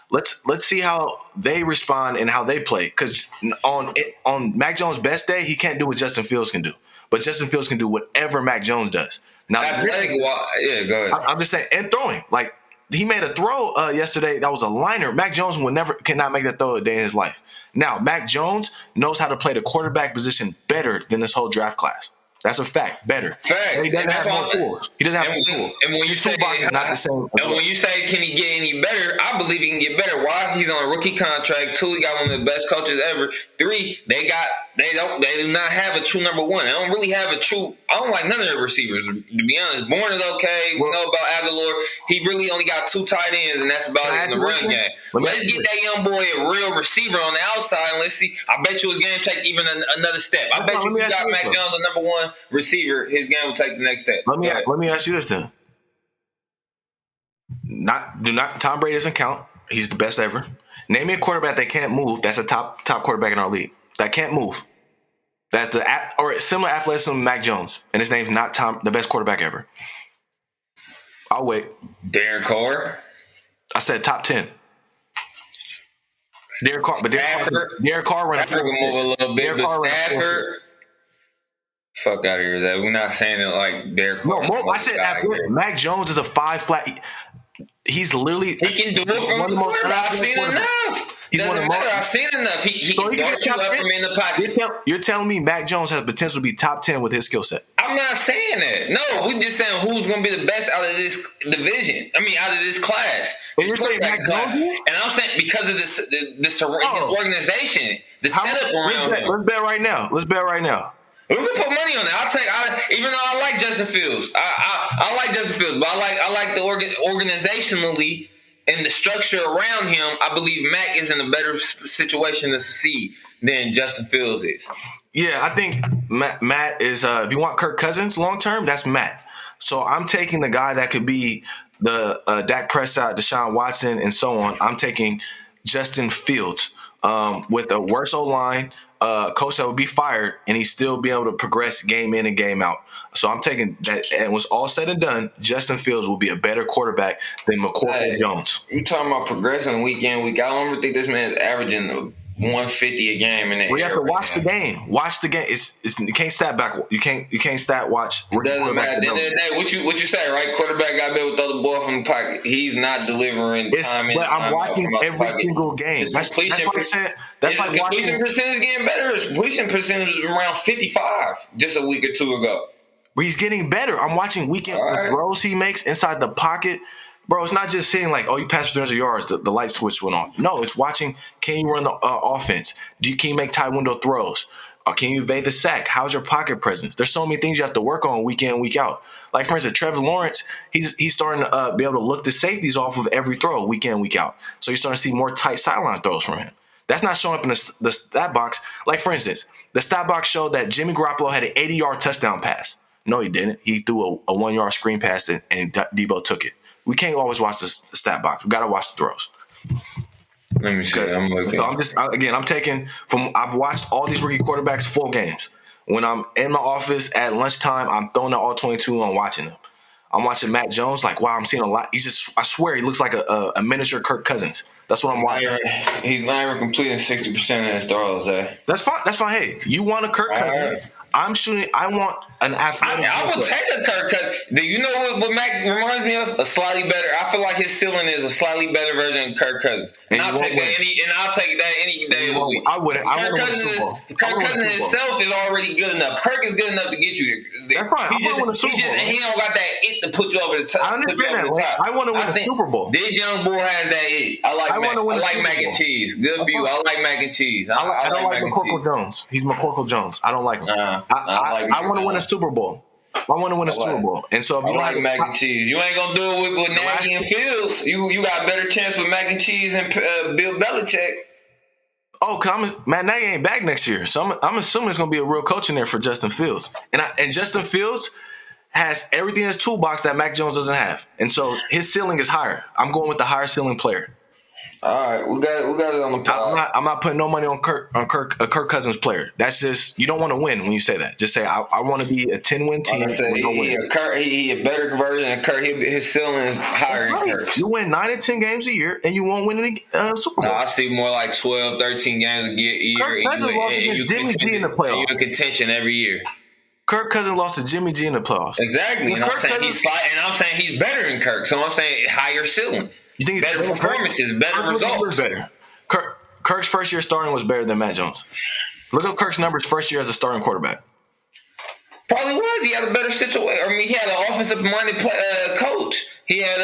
let's see how they respond and how they play. Because on Mac Jones' best day, he can't do what Justin Fields can do, but Justin Fields can do whatever Mac Jones does. Now, go ahead. I'm just saying, and throwing like. He made a throw yesterday that was a liner. Mac Jones cannot make that throw a day in his life. Now, Mac Jones knows how to play the quarterback position better than this whole draft class. That's a fact. Better. Fact. He doesn't have more tools. He doesn't have more tools. And when you say not the same. And when you say can he get any better, I believe he can get better. Why? He's on a rookie contract. 2, he got one of the best coaches ever. 3, they do not have a true number 1. They don't really have a true. I don't like none of their receivers. To be honest, Bourne is okay. We know about Aguilar. He really only got 2 tight ends, and that's about it in the run game. Let's get that young boy a real receiver on the outside, and let's see. I bet you his game take even another step. I bet you got Mac Jones the number 1 receiver, his game will take the next step. Let me ask you this then. Tom Brady doesn't count. He's the best ever. Name me a quarterback that can't move. That's a top quarterback in our league. That can't move. That's or similar athleticism to Mac Jones, and his name's not the best quarterback ever. I'll wait. Derek Carr. I said top 10. Derek Carr, but Derek Carr ran Stafford can move a little bit, but Stafford. Fuck out of here, that we're not saying it like Derek Carr. No, I said Mac Jones is a 5 flat. He's literally he can do it from the corner. I've seen enough. Doesn't matter. I've seen enough. He can dart you up from in the pocket. You're telling me Mac Jones has potential to be top 10 with his skill set? I'm not saying that. No, we're just saying who's going to be the best out of this division. I mean, out of this class. And you're saying Mac Jones? And I'm saying because of this organization, the setup around him. Let's bet right now. We can put money on that. Even though I like Justin Fields, I like Justin Fields, but I like the organizationally and the structure around him. I believe Mac is in a better situation to succeed than Justin Fields is. Yeah, I think Matt is. If you want Kirk Cousins long term, that's Matt. So I'm taking the guy that could be the Dak Prescott, Deshaun Watson, and so on. I'm taking Justin Fields. with a worse O-line, coach that would be fired, and he'd still be able to progress game in and game out. So I'm taking that, and was all said and done, Justin Fields will be a better quarterback than McCorkle Jones. You talking about progressing week in, week out? I don't think this man's averaging 150 a game in that. We have to watch the game. Watch the game. You can't stat back. You can't stat watch. It doesn't matter. At the end of the day, what you say, right? Quarterback got to with the other ball from the pocket. He's not delivering time in. But I'm watching every single game. That's what I said. That's like completion percentage getting better. His completion percentage was around 55 just a week or two ago. But he's getting better. I'm watching weekend throws he makes inside the pocket. Bro, it's not just saying like, oh, you passed for 300 yards, the light switch went off. No, it's watching, can you run the offense? Can you make tight window throws? Can you evade the sack? How's your pocket presence? There's so many things you have to work on week in, week out. Like, for instance, Trevor Lawrence, he's starting to be able to look the safeties off of every throw week in, week out. So you're starting to see more tight sideline throws from him. That's not showing up in the stat box. Like, for instance, the stat box showed that Jimmy Garoppolo had an 80-yard touchdown pass. No, he didn't. He threw a 1-yard screen pass and Debo took it. We can't always watch the stat box. We got to watch the throws. Let me see. I'm taking from. I've watched all these rookie quarterbacks full games. When I'm in my office at lunchtime, I'm throwing out all 22 and watching them. I'm watching Matt Jones. Like, wow, I'm seeing a lot. I swear, he looks like a miniature Kirk Cousins. That's what I'm watching. He's not even completing 60% of his throws. That's fine. That's fine. Hey, you want a Kirk Cousins? I'm shooting. I want an athletic. I would take a Kirk Cousins. Do you know what Mac reminds me of? A slightly better. I feel like his ceiling is a slightly better version of Kirk Cousins. And I'll take that any day of the week. I wouldn't. Kirk Cousins himself is already good enough. Kirk is good enough to get you there. That's fine. He don't got that it to put you over the top. I understand that. I want to win a Super Bowl. This young boy has that it. I like mac and cheese. Good for you. I like mac and cheese. I don't like McCorkle Jones. He's McCorkle Jones. I don't like him. I want to win a Super Bowl. I want to win a Super Bowl. And so if you like mac and cheese, you ain't gonna do it with Nagy and Fields. You got a better chance with mac and cheese and Bill Belichick. Oh, cause Matt Nagy ain't back next year, so I'm assuming it's gonna be a real coach in there for Justin Fields. And Justin Fields has everything in his toolbox that Mac Jones doesn't have, and so his ceiling is higher. I'm going with the higher ceiling player. All right, we got it on the pod. I'm not putting no money on a Kirk Cousins player. That's just, you don't want to win when you say that. Just say I want to be a 10-win team. He a better version of Kirk. His ceiling higher than Kirk. You win 9 or 10 games a year, and you won't win any Super Bowl. No, I see more like 12, 13 games a year. Kirk Cousins lost to Jimmy G in the playoffs. You're in contention every year. Kirk Cousins lost to Jimmy G in the playoffs. Exactly. And I'm saying he's better than Kirk. So I'm saying higher ceiling. You think better performances, better results. Better. Kirk's first year starting was better than Matt Jones. Look at Kirk's numbers first year as a starting quarterback. Probably was. He had a better situation. I mean, he had an offensive-minded coach. He had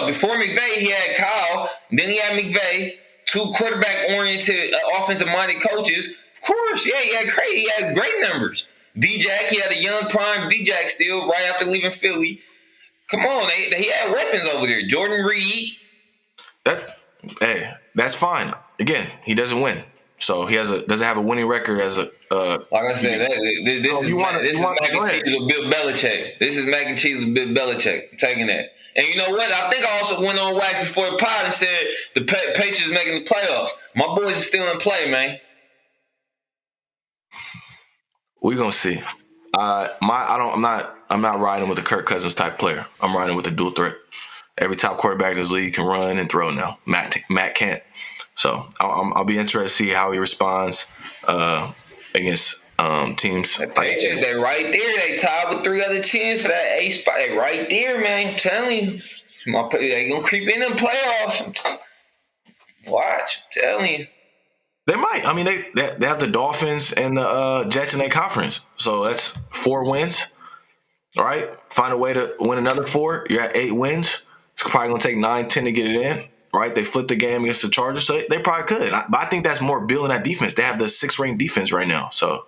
before McVay, he had Kyle. Then he had McVay. 2 quarterback-oriented, offensive-minded coaches. Of course, yeah, he had great numbers. D-Jack, he had a young prime D-Jack still right after leaving Philly. Come on, he had weapons over there. Jordan Reed. That's fine. Again, he doesn't win, so he doesn't have a winning record as a. Like I said, this is mac and cheese with Bill Belichick. This is mac and cheese with Bill Belichick. I'm taking that. And you know what? I think I also went on wax before the pod and said the Patriots making the playoffs. My boys are still in play, man. We're gonna see. I'm not riding with a Kirk Cousins type player. I'm riding with a dual threat. Every top quarterback in this league can run and throw now. Matt can't. So I'll be interested to see how he responds against teams. The Patriots, they right there. They tied with 3 other teams for that 8 spot. They right there, man. I'm telling you. They gonna creep in them playoffs. Watch. I'm telling you. They might. I mean, they have the Dolphins and the Jets in their conference. So that's 4 wins. All right? Find a way to win another 4. You're at 8 wins. It's probably going to take 9, 10 to get it in. Right? They flipped the game against the Chargers. So they probably could. But I think that's more building that defense. They have the 6th-ranked defense right now. So,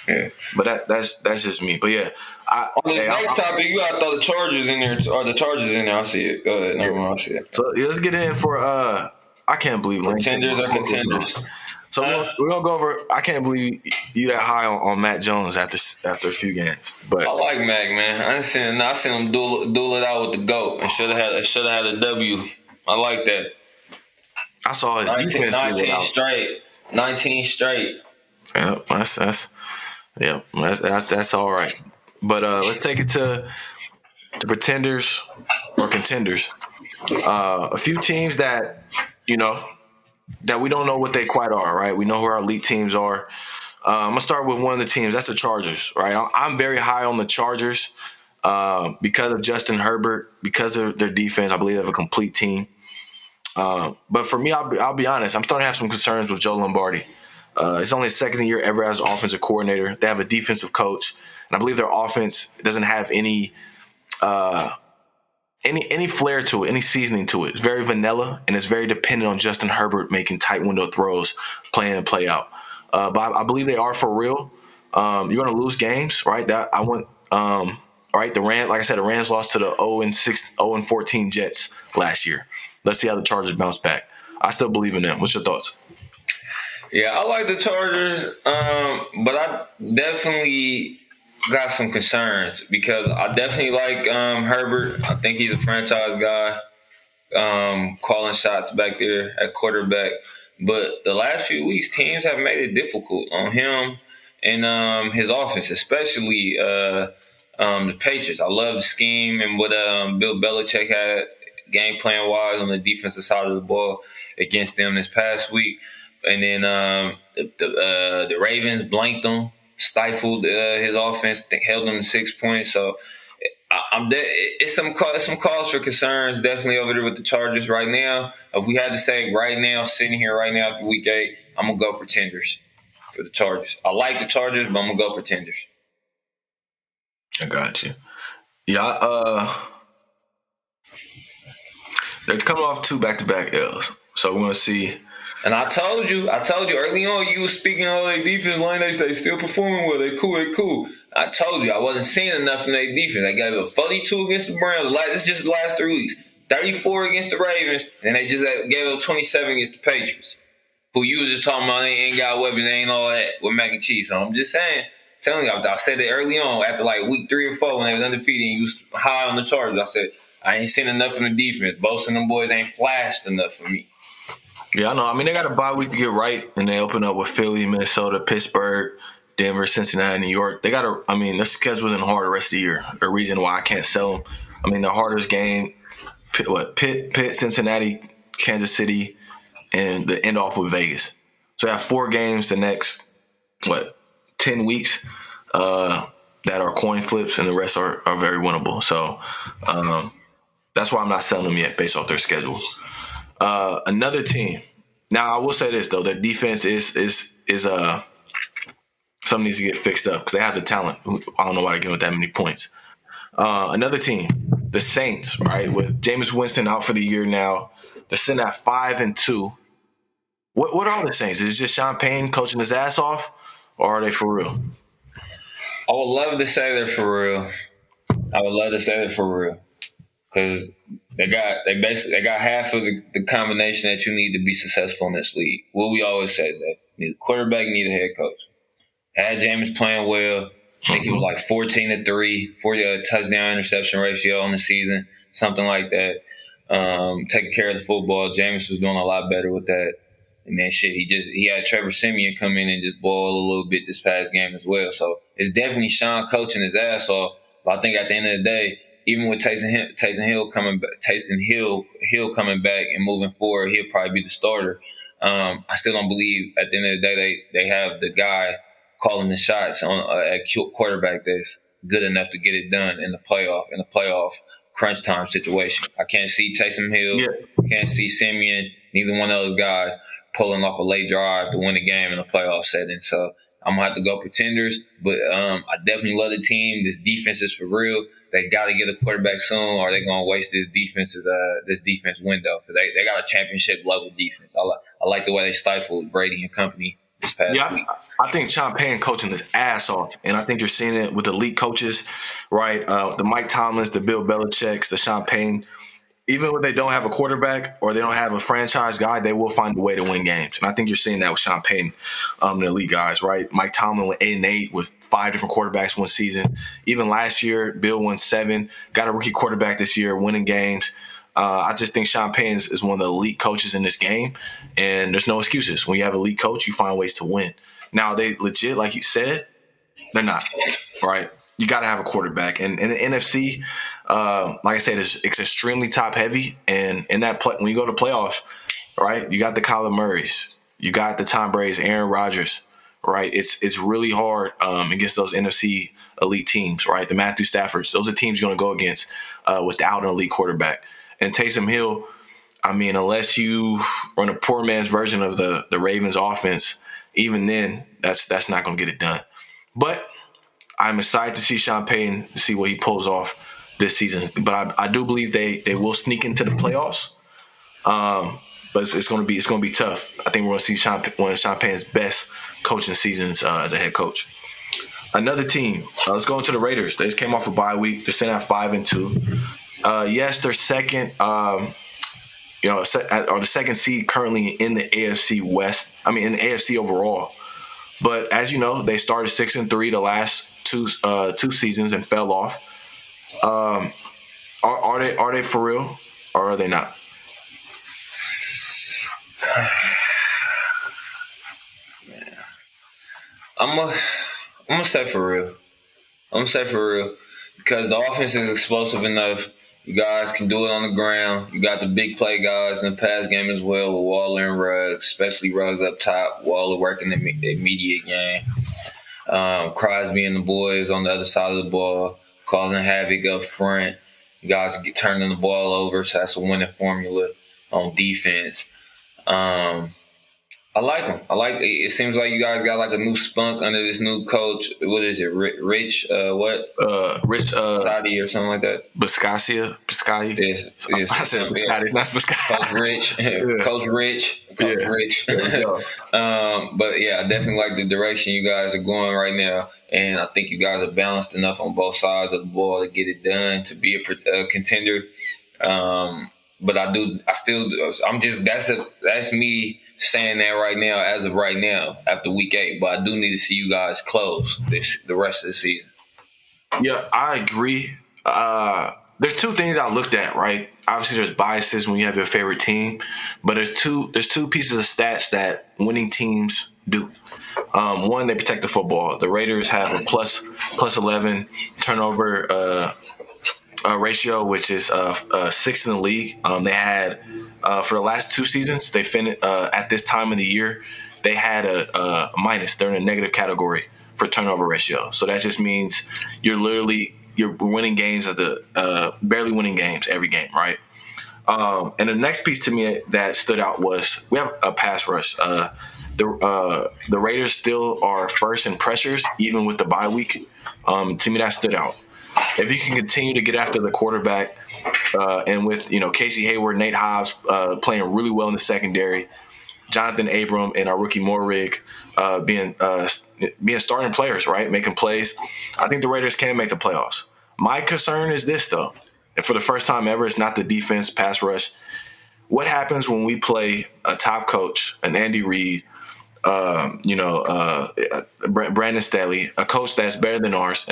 yeah. But that's just me. But, yeah. On this next topic, you got to throw the Chargers in there. Or the Chargers in there. I see it. Go ahead. Never mind. I see it. So, let's get in for I can't believe contenders are contenders. So we're gonna go over. I can't believe you that high on Matt Jones after a few games. But I like Mac, man. I seen him duel it out with the GOAT and should have had a W. I like that. I saw his 19, defense get 19 out. straight. 19 straight. Yeah, that's all right. But let's take it to the pretenders or contenders. A few teams that that we don't know what they quite are. Right, we know who our elite teams are. I'm gonna start with one of the teams. That's the Chargers. Right, I'm very high on the Chargers because of Justin Herbert, because of their defense. I believe they have a complete team. But for me, I'll be honest. I'm starting to have some concerns with Joe Lombardi. It's only his second year ever as offensive coordinator. They have a defensive coach, and I believe their offense doesn't have any flair to it, any seasoning to it. It's very vanilla, and it's very dependent on Justin Herbert making tight window throws, play in and play out. But I believe they are for real. You're going to lose games, right? Right. The Rams, like I said, the Rams lost to the 0-14 Jets last year. Let's see how the Chargers bounce back. I still believe in them. What's your thoughts? Yeah, I like the Chargers, but I definitely got some concerns because I definitely like Herbert. I think he's a franchise guy, calling shots back there at quarterback. But the last few weeks, teams have made it difficult on him and his offense, especially the Patriots. I love the scheme and what Bill Belichick had game plan wise on the defensive side of the ball against them this past week. And then the Ravens blanked them, stifled his offense, held them to 6 points. So it's some cause for concerns definitely over there with the Chargers right now. If we had to say right now, sitting here right now after week 8, I'm gonna go pretenders for the Chargers. I like the Chargers, but I'm gonna go pretenders. I got you. Yeah, they're coming off 2 back-to-back L's, so we're gonna see. And I told you early on, you were speaking on their defense line. They still performing well. They cool. I told you I wasn't seeing enough in their defense. They gave a 42 against the Browns. This is just the last 3 weeks. 34 against the Ravens, and they just gave up 27 against the Patriots, who you was just talking about. They ain't got weapons, they ain't all that with mac and cheese. So I'm just saying, telling you, I said it early on after like week 3 or 4 when they was undefeated and you was high on the Chargers. I said, I ain't seen enough in the defense. Both of them boys ain't flashed enough for me. Yeah, I know. I mean, they got a bye week to get right, and they open up with Philly, Minnesota, Pittsburgh, Denver, Cincinnati, New York. They got their schedule isn't hard the rest of the year. The reason why I can't sell them. I mean, their hardest game, Pitt, Cincinnati, Kansas City, and the end off with Vegas. So they have 4 games the next, 10 weeks that are coin flips, and the rest are very winnable. So that's why I'm not selling them yet based off their schedule. Another team. Now, I will say this, though. Their defense is something needs to get fixed up because they have the talent. I don't know why they're giving that many points. Another team, the Saints, right, with Jameis Winston out for the year now. They're sitting at 5-2. What are the Saints? Is it just Sean Payne coaching his ass off, or are they for real? I would love to say they're for real. Because they got half of the combination that you need to be successful in this league. What we always say is that you need a quarterback, you need a head coach. Had Jameis playing well. I think he was like 14-3, 40 touchdown interception ratio on the season, something like that. Taking care of the football. Jameis was doing a lot better with that. And then he had Trevor Siemian come in and just boil a little bit this past game as well. So it's definitely Sean coaching his ass off. But I think at the end of the day, even with Taysom Hill coming back and moving forward, he'll probably be the starter. I still don't believe at the end of the day they have the guy calling the shots at quarterback that's good enough to get it done in the playoff crunch time situation. I can't see Taysom Hill, can't see Simeon, neither one of those guys pulling off a late drive to win a game in a playoff setting. So I'm going to have to go pretenders, but I definitely love the team. This defense is for real. They got to get a quarterback soon, or they're going to waste this defense window. Because they got a championship level defense. I like the way they stifled Brady and company this past week. I think Sean Payne coaching his ass off, and I think you're seeing it with elite coaches, right? The Mike Tomlins, the Bill Belichicks, the Sean Payne. Even when they don't have a quarterback or they don't have a franchise guy, they will find a way to win games. And I think you're seeing that with Sean Payne, the elite guys, right? Mike Tomlin went 8-8 with 5 different quarterbacks one season. Even last year, Bill won 7. Got a rookie quarterback this year, winning games. I just think Sean Payton is one of the elite coaches in this game, and there's no excuses. When you have an elite coach, you find ways to win. Now, they legit, like you said, they're not, right? You got to have a quarterback. And in the NFC, like I said, it's extremely top heavy. And in that when you go to playoffs, right, you got the Kyler Murrays, you got the Tom Brady's, Aaron Rodgers, right? It's really hard against those NFC elite teams, right? The Matthew Staffords, those are teams you're going to go against without an elite quarterback. And Taysom Hill, I mean, unless you run a poor man's version of the Ravens offense, even then, that's not going to get it done. But I'm excited to see Sean Payton, to see what he pulls off this season. But I do believe they will sneak into the playoffs. But it's going to be tough. I think we're going to see one of Sean Payton's best coaching seasons as a head coach. Another team. Let's go into the Raiders. They just came off a bye week. They're sitting at 5-2. Yes, they're second. Or the second seed currently in the AFC West. I mean, in the AFC overall. But as you know, they started 6-3 the last two seasons and fell off. Are they for real, or are they not? I'm gonna say for real. Because the offense is explosive enough. You guys can do it on the ground. You got the big play guys in the pass game as well with Waller and Ruggs, especially Ruggs up top. Waller working the immediate game. Crosby and the boys on the other side of the ball, causing havoc up front. You guys get turning the ball over, so that's a winning formula on defense. I like them. It seems like you guys got like a new spunk under this new coach. What is it? Rich Sadi or something like that. Biscaya. Yes. I said Biscaya, not Biscaya. Coach Rich. But yeah, I definitely like the direction you guys are going right now, and I think you guys are balanced enough on both sides of the ball to get it done to be a contender. But that's me saying that right now, as of right now, after week 8. But I do need to see you guys close the rest of the season. Yeah, I agree. There's two things I looked at, right? Obviously, there's biases when you have your favorite team, but there's two pieces of stats that winning teams do. One, they protect the football. The Raiders have a plus 11 turnover ratio, which is 6th in the league. They had for the last 2 seasons, they finished at this time of the year, they had a minus. They're in a negative category for turnover ratio. So that just means you're winning games at barely winning games every game, right? And the next piece to me that stood out was we have a pass rush. The Raiders still are first in pressures, even with the bye week. To me, that stood out. If you can continue to get after the quarterback, and with Casey Hayward, Nate Hobbs playing really well in the secondary, Jonathan Abram and our rookie Morrig being starting players, right, making plays, I think the Raiders can make the playoffs. My concern is this, though, and for the first time ever, it's not the defense pass rush. What happens when we play a top coach, an Andy Reid, Brandon Staley, a coach that's better than ours,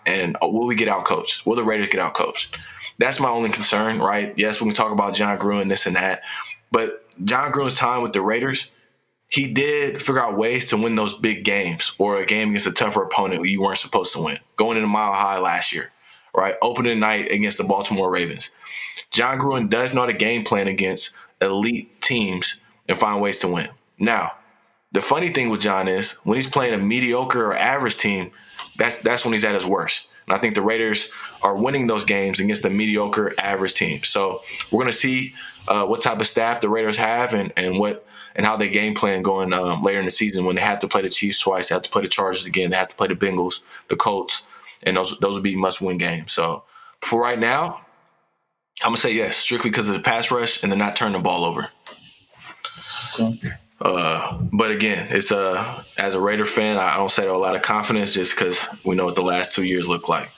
and will we get outcoached? Will the Raiders get outcoached? That's my only concern, right? Yes, we can talk about John Gruden, this and that. But John Gruden's time with the Raiders, he did figure out ways to win those big games or a game against a tougher opponent you weren't supposed to win. Going into Mile High last year, right? Opening night against the Baltimore Ravens. John Gruden does know how to game plan against elite teams and find ways to win. Now, the funny thing with John is when he's playing a mediocre or average team, that's when he's at his worst. And I think the Raiders are winning those games against the mediocre, average team. So we're going to see what type of staff the Raiders have and how they game plan going later in the season when they have to play the Chiefs twice, they have to play the Chargers again, they have to play the Bengals, the Colts, and those will be must-win games. So for right now, I'm going to say yes, strictly because of the pass rush and they're not turning the ball over. Okay. But again, it's as a Raider fan, I don't say that with a lot of confidence just because we know what the last 2 years look like.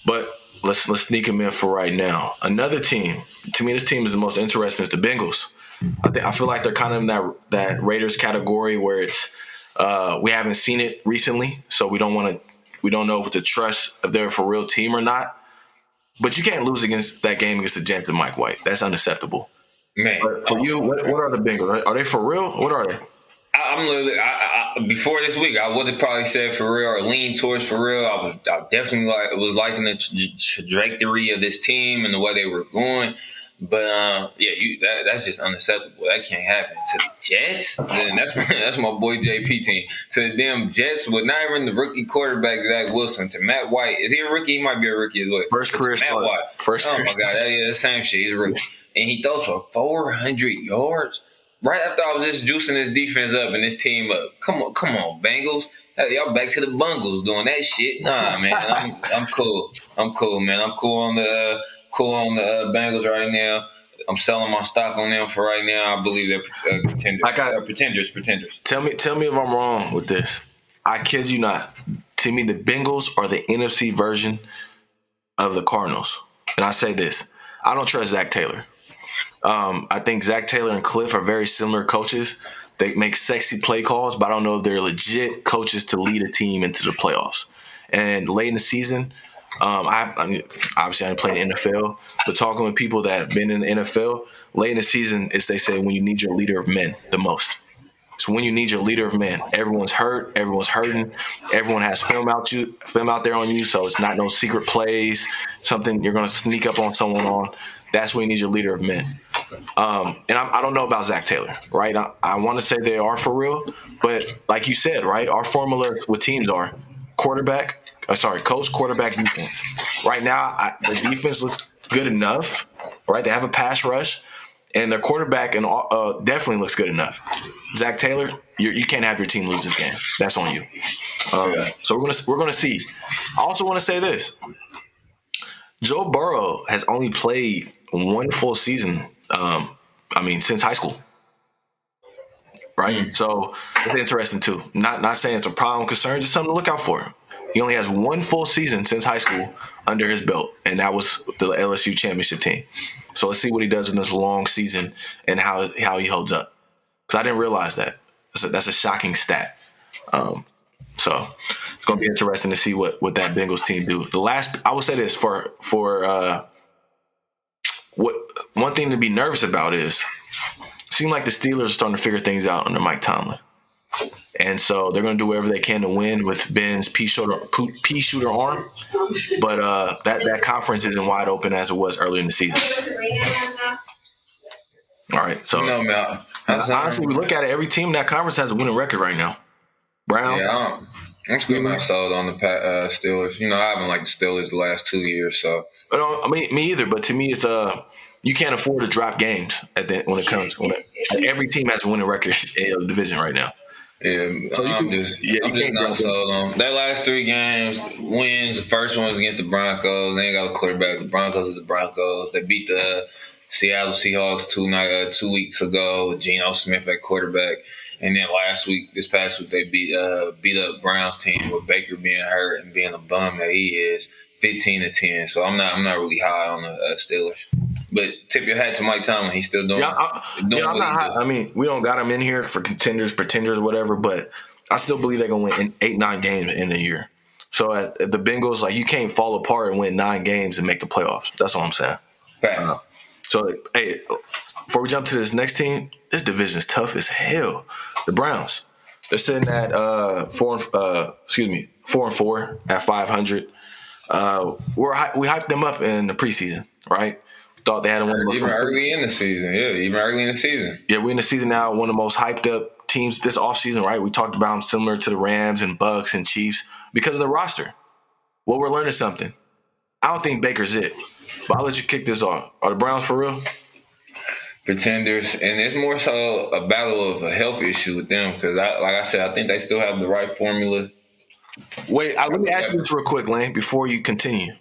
But let's sneak them in for right now. Another team, to me, this team is the most interesting, is the Bengals. I feel like they're kind of in that Raiders category where it's we haven't seen it recently, so we don't know if to trust if they're a for real team or not. But you can't lose against that game against the Jets and Mike White. That's unacceptable. Man, But for you, what are the Bengals? Are they for real? What are they? I'm literally. Before this week, I would have probably said for real or lean towards for real. I definitely was liking the trajectory of this team and the way they were going. But that's just unacceptable. That can't happen to the Jets. Then that's my boy JP team. To the damn Jets with not even the rookie quarterback Zach Wilson. To Matt White, is he a rookie? He might be a rookie as well. First career Matt start. White. First oh career my start. god, the same shit. He's a rookie, and he throws for 400 yards. Right after I was just juicing this defense up and this team up. Come on, Bengals. Hey, y'all back to the Bungles doing that shit. Nah, man, I'm cool. I'm cool, man. I'm cool on the Bengals right now. I'm selling my stock on them for right now. I believe they're contenders. Pretenders. Tell me if I'm wrong with this. I kid you not. To me, the Bengals are the NFC version of the Cardinals. And I say this. I don't trust Zach Taylor. I think Zach Taylor and Cliff are very similar coaches. They make sexy play calls, but I don't know if they're legit coaches to lead a team into the playoffs. And late in the season, obviously I didn't play in the NFL, but talking with people that have been in the NFL, late in the season is they say when you need your leader of men the most. So when you need your leader of men, everyone's hurt, everyone's hurting, everyone has film out there on you, so it's not no secret plays, something you're going to sneak up on someone on. That's when you need your leader of men. And I don't know about Zach Taylor, right? I want to say they are for real, but like you said, right, our formula with teams are coach, quarterback, defense. Right now, the defense looks good enough, right? They have a pass rush, and their quarterback and definitely looks good enough. Zach Taylor, you can't have your team lose this game. That's on you. So we're gonna see. I also want to say this: Joe Burrow has only played one full season. Since high school, right? So it's interesting too. Not saying it's a problem, concern, just something to look out for. He only has one full season since high school under his belt, and that was the LSU championship team. So let's see what he does in this long season and how he holds up. Because I didn't realize that. That's a shocking stat. So it's going to be interesting to see what that Bengals team do. I would say this for what one thing to be nervous about is it seems like the Steelers are starting to figure things out under Mike Tomlin. And so they're going to do whatever they can to win with Ben's pea shooter arm. But that conference isn't wide open as it was early in the season. All right. So honestly, we look at it, every team in that conference has a winning record right now. Brown. Yeah, I'm still not sold on the Steelers. I haven't liked the Steelers the last 2 years. So, me either. But to me, it's you can't afford to drop games when it comes. Every team has a winning record in the division right now. Yeah, so I'm just not sold on their last 3 games. Wins. The first one was against the Broncos. They ain't got a quarterback. The Broncos is the Broncos. They beat the Seattle Seahawks 2 weeks ago with Geno Smith at quarterback. And then this past week, they beat up Browns team with Baker being hurt and being a bum that he is, 15-10. So I'm not really high on the Steelers. But tip your hat to Mike Tomlin. He's still doing. I'm not high. I mean, we don't got him in here for contenders, pretenders, whatever. But I still believe they're gonna win 8-9 games in a year. So at the Bengals, you can't fall apart and win 9 games and make the playoffs. That's all I'm saying. So, hey, before we jump to this next team, this division is tough as hell. The Browns, they're sitting at 4-4 at 500. We hyped them up in the preseason, right? Thought they had to win. Even early in the season. Yeah, we're in the season now. One of the most hyped up teams this offseason, right? We talked about them similar to the Rams and Bucks and Chiefs because of the roster. Well, we're learning something. I don't think Baker's it. But I'll let you kick this off. Are the Browns for real? Pretenders, and it's more so a battle of a health issue with them because, like I said, I think they still have the right formula. Wait, let me ask you this real quick, Lane, before you continue.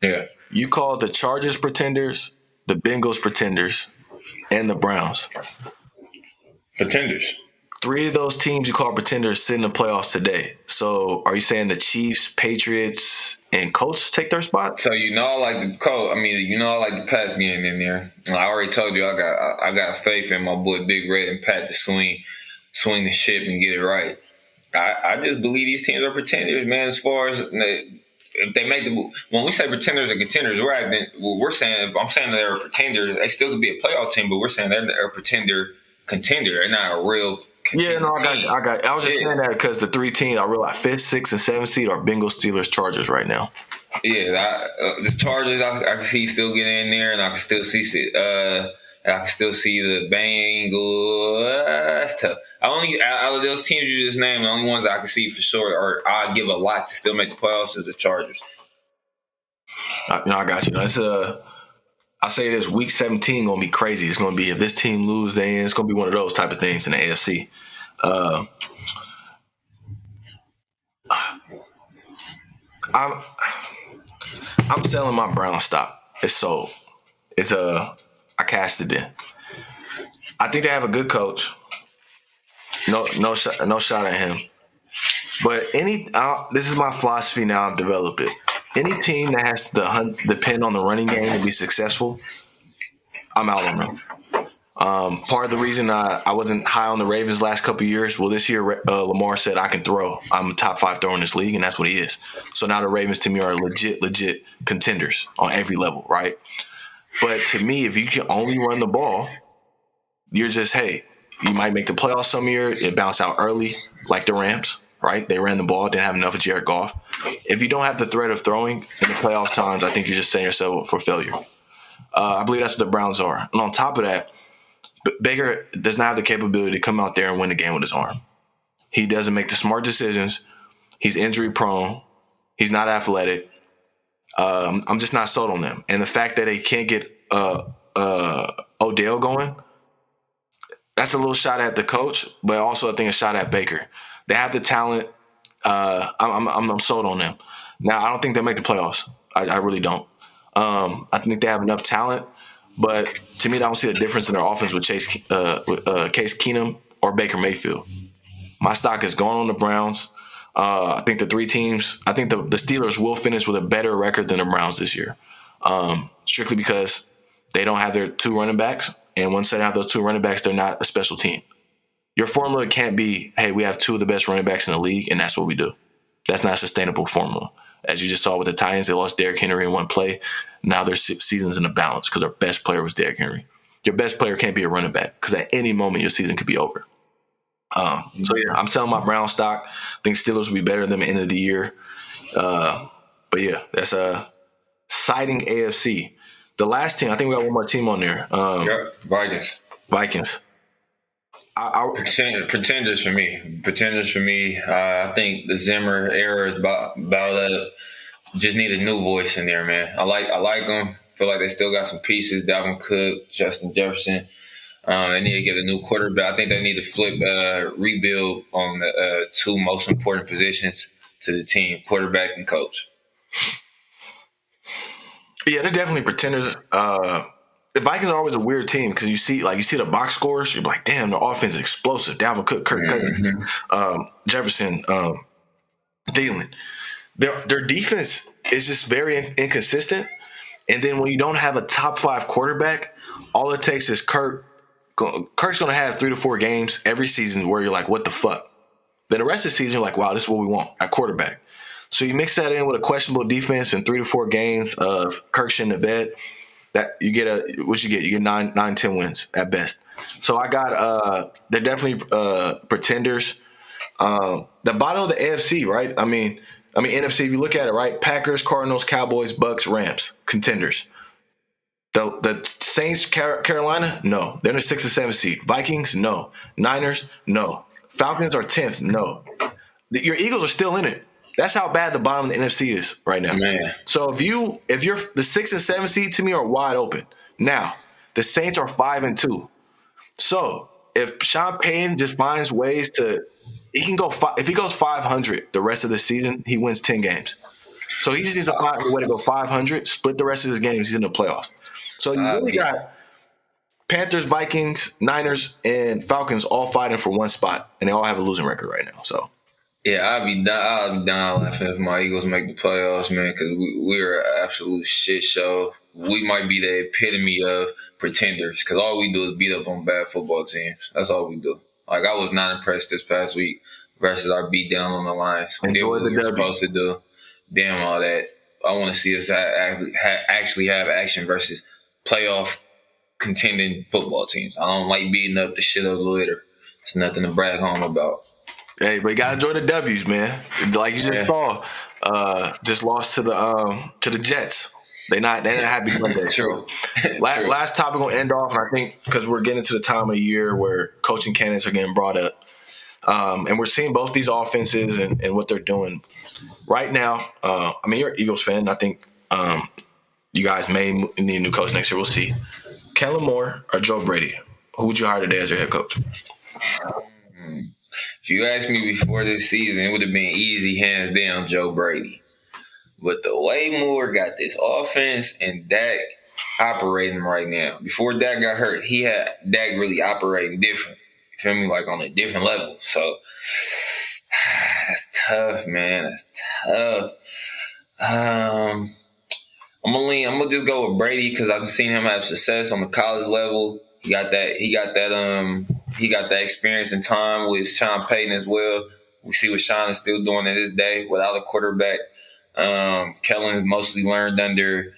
Yeah. You called the Chargers pretenders, the Bengals pretenders, and the Browns. Pretenders. 3 of those teams you call pretenders sit in the playoffs today. So are you saying the Chiefs, Patriots, and Colts take their spot? So I like the Colts. I like the Pats getting in there. I already told you I got faith in my boy Big Red and Pat to swing the ship and get it right. I just believe these teams are pretenders, man. As far as if they make when we say pretenders and contenders, we're saying I'm saying they're a pretender. They still could be a playoff team, but we're saying they're a contender. They're not a real. Yeah, no, I got. I was just Yeah. saying that because the 3 teams I realize 5th, 6th, and 7th seed are Bengals, Steelers, Chargers right now. Yeah, the Chargers I can see still getting in there, and I can still see the Bengals. That's tough. Out of those teams you just named, the only ones I can see for sure, or I'd give a lot to still make the playoffs, is the Chargers. I got you. It's I say this week 17 gonna be crazy. It's gonna be if this team lose, then it's gonna be one of those type of things in the AFC. I'm selling my Brown stock. It's sold. I cashed it in. I think they have a good coach. No shot at him. But this is my philosophy now. I've developed it. Any team that has to depend on the running game to be successful, I'm out on them. Part of the reason I wasn't high on the Ravens last couple of years, well, this year Lamar said I can throw. I'm a top 5 thrower in this league, and that's what he is. So now the Ravens to me are legit contenders on every level, right? But to me, if you can only run the ball, you're just, hey, you might make the playoffs some year. It bounced out early, like the Rams, right? They ran the ball, didn't have enough of Jared Goff. If you don't have the threat of throwing in the playoff times, I think you're just setting yourself up for failure. I believe that's what the Browns are. And on top of that, Baker does not have the capability to come out there and win the game with his arm. He doesn't make the smart decisions. He's injury prone. He's not athletic. I'm just not sold on them. And the fact that they can't get Odell going, that's a little shot at the coach, but also I think a shot at Baker. They have the talent. I'm sold on them. Now, I don't think they make the playoffs. I really don't. I think they have enough talent. But to me, I don't see a difference in their offense with Case Keenum or Baker Mayfield. My stock is going on the Browns. I think the 3 teams, I think the Steelers will finish with a better record than the Browns this year, strictly because they don't have their 2 running backs. And once they have those 2 running backs, they're not a special team. Your formula can't be, hey, we have 2 of the best running backs in the league, and that's what we do. That's not a sustainable formula. As you just saw with the Titans, they lost Derrick Henry in one play. Now their season's in a balance because their best player was Derrick Henry. Your best player can't be a running back because at any moment your season could be over. So yeah, I'm selling my Brown stock. I think Steelers will be better than the end of the year. But yeah, that's a siding AFC. The last team, I think we got one more team on there. Vikings. Pretenders for me. I think the Zimmer era is about up. Just need a new voice in there, man. I like them. Feel like they still got some pieces. Dalvin Cook, Justin Jefferson. They need to get a new quarterback. I think they need to rebuild on the 2 most important positions to the team: quarterback and coach. Yeah, they're definitely pretenders. The Vikings are always a weird team because you see the box scores, you're like, damn, the offense is explosive. Dalvin Cook, Kirk Cousins, Jefferson, Thielen. Their defense is just very inconsistent. And then when you don't have a top 5 quarterback, all it takes is Kirk's going to have 3 to 4 games every season where you're like, what the fuck? Then the rest of the season, you're like, wow, this is what we want at quarterback. So you mix that in with a questionable defense and 3 to 4 games of Kirk shitting the bed. That you get you get 9, 10 wins at best. So I got they're definitely pretenders. The bottom of the AFC, right? I mean NFC. If you look at it, right? Packers, Cardinals, Cowboys, Bucks, Rams, contenders. The Saints, Carolina, no, they're in the 6th or 7th seed. Vikings, no. Niners, no. Falcons are 10th, no. Your Eagles are still in it. That's how bad the bottom of the NFC is right now. Man. So if you're the 6th and 7th seed to me are wide open. Now, the Saints are 5-2. So if Sean Payton just finds ways he can go if he goes 500 the rest of the season, he wins 10 games. So he just needs to find a way to go 500, split the rest of his games, he's in the playoffs. So you really got Panthers, Vikings, Niners, and Falcons all fighting for one spot, and they all have a losing record right now. So. Yeah, I'd be down laughing if my Eagles make the playoffs, man, because we're an absolute shit show. We might be the epitome of pretenders because all we do is beat up on bad football teams. That's all we do. Like, I was not impressed this past week versus our beat down on the Lions. We did what we were supposed to do. damn all that. I want to see us actually have action versus playoff contending football teams. I don't like beating up the shit of the litter. It's nothing to brag home about. Hey, but you gotta enjoy the W's, man. Like you just saw, just lost to the Jets. They're not happy Monday. True. Last topic we'll end off, and I think because we're getting to the time of year where coaching candidates are getting brought up, and we're seeing both these offenses and what they're doing right now. I mean, you're an Eagles fan. I think you guys may need a new coach next year. We'll see. Kellen Moore or Joe Brady? Who would you hire today as your head coach? If you asked me before this season, it would have been easy, hands down, Joe Brady. But the way Moore got this offense and Dak operating right now, before Dak got hurt, he had Dak really operating different. You feel me? Like on a different level. So that's tough, man. That's tough. I'm gonna just go with Brady because I've seen him have success on the college level. He got that experience and time with Sean Payton as well. We see what Sean is still doing to this day without a quarterback. Kellen's mostly learned under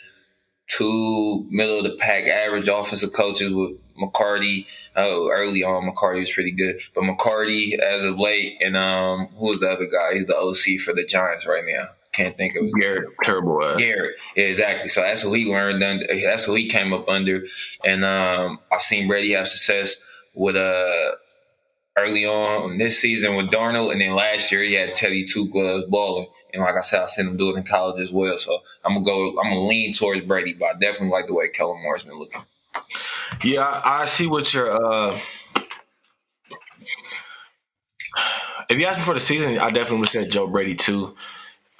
two middle-of-the-pack average offensive coaches with McCarty. Early on, McCarty was pretty good. But McCarty, as of late, and who was the other guy? He's the OC for the Giants right now. Can't think of it. Garrett, terrible. Garrett, yeah, exactly. So that's what he learned under. That's what he came up under. And I've seen Brady have success with early on this season with Darnold, and then last year he had Teddy Two Gloves balling. And like I said, I seen him do it in college as well. So I'm gonna lean towards Brady, but I definitely like the way Kellen Moore's been looking. Yeah, I see what you're. If you asked me for the season, I definitely would have said Joe Brady too.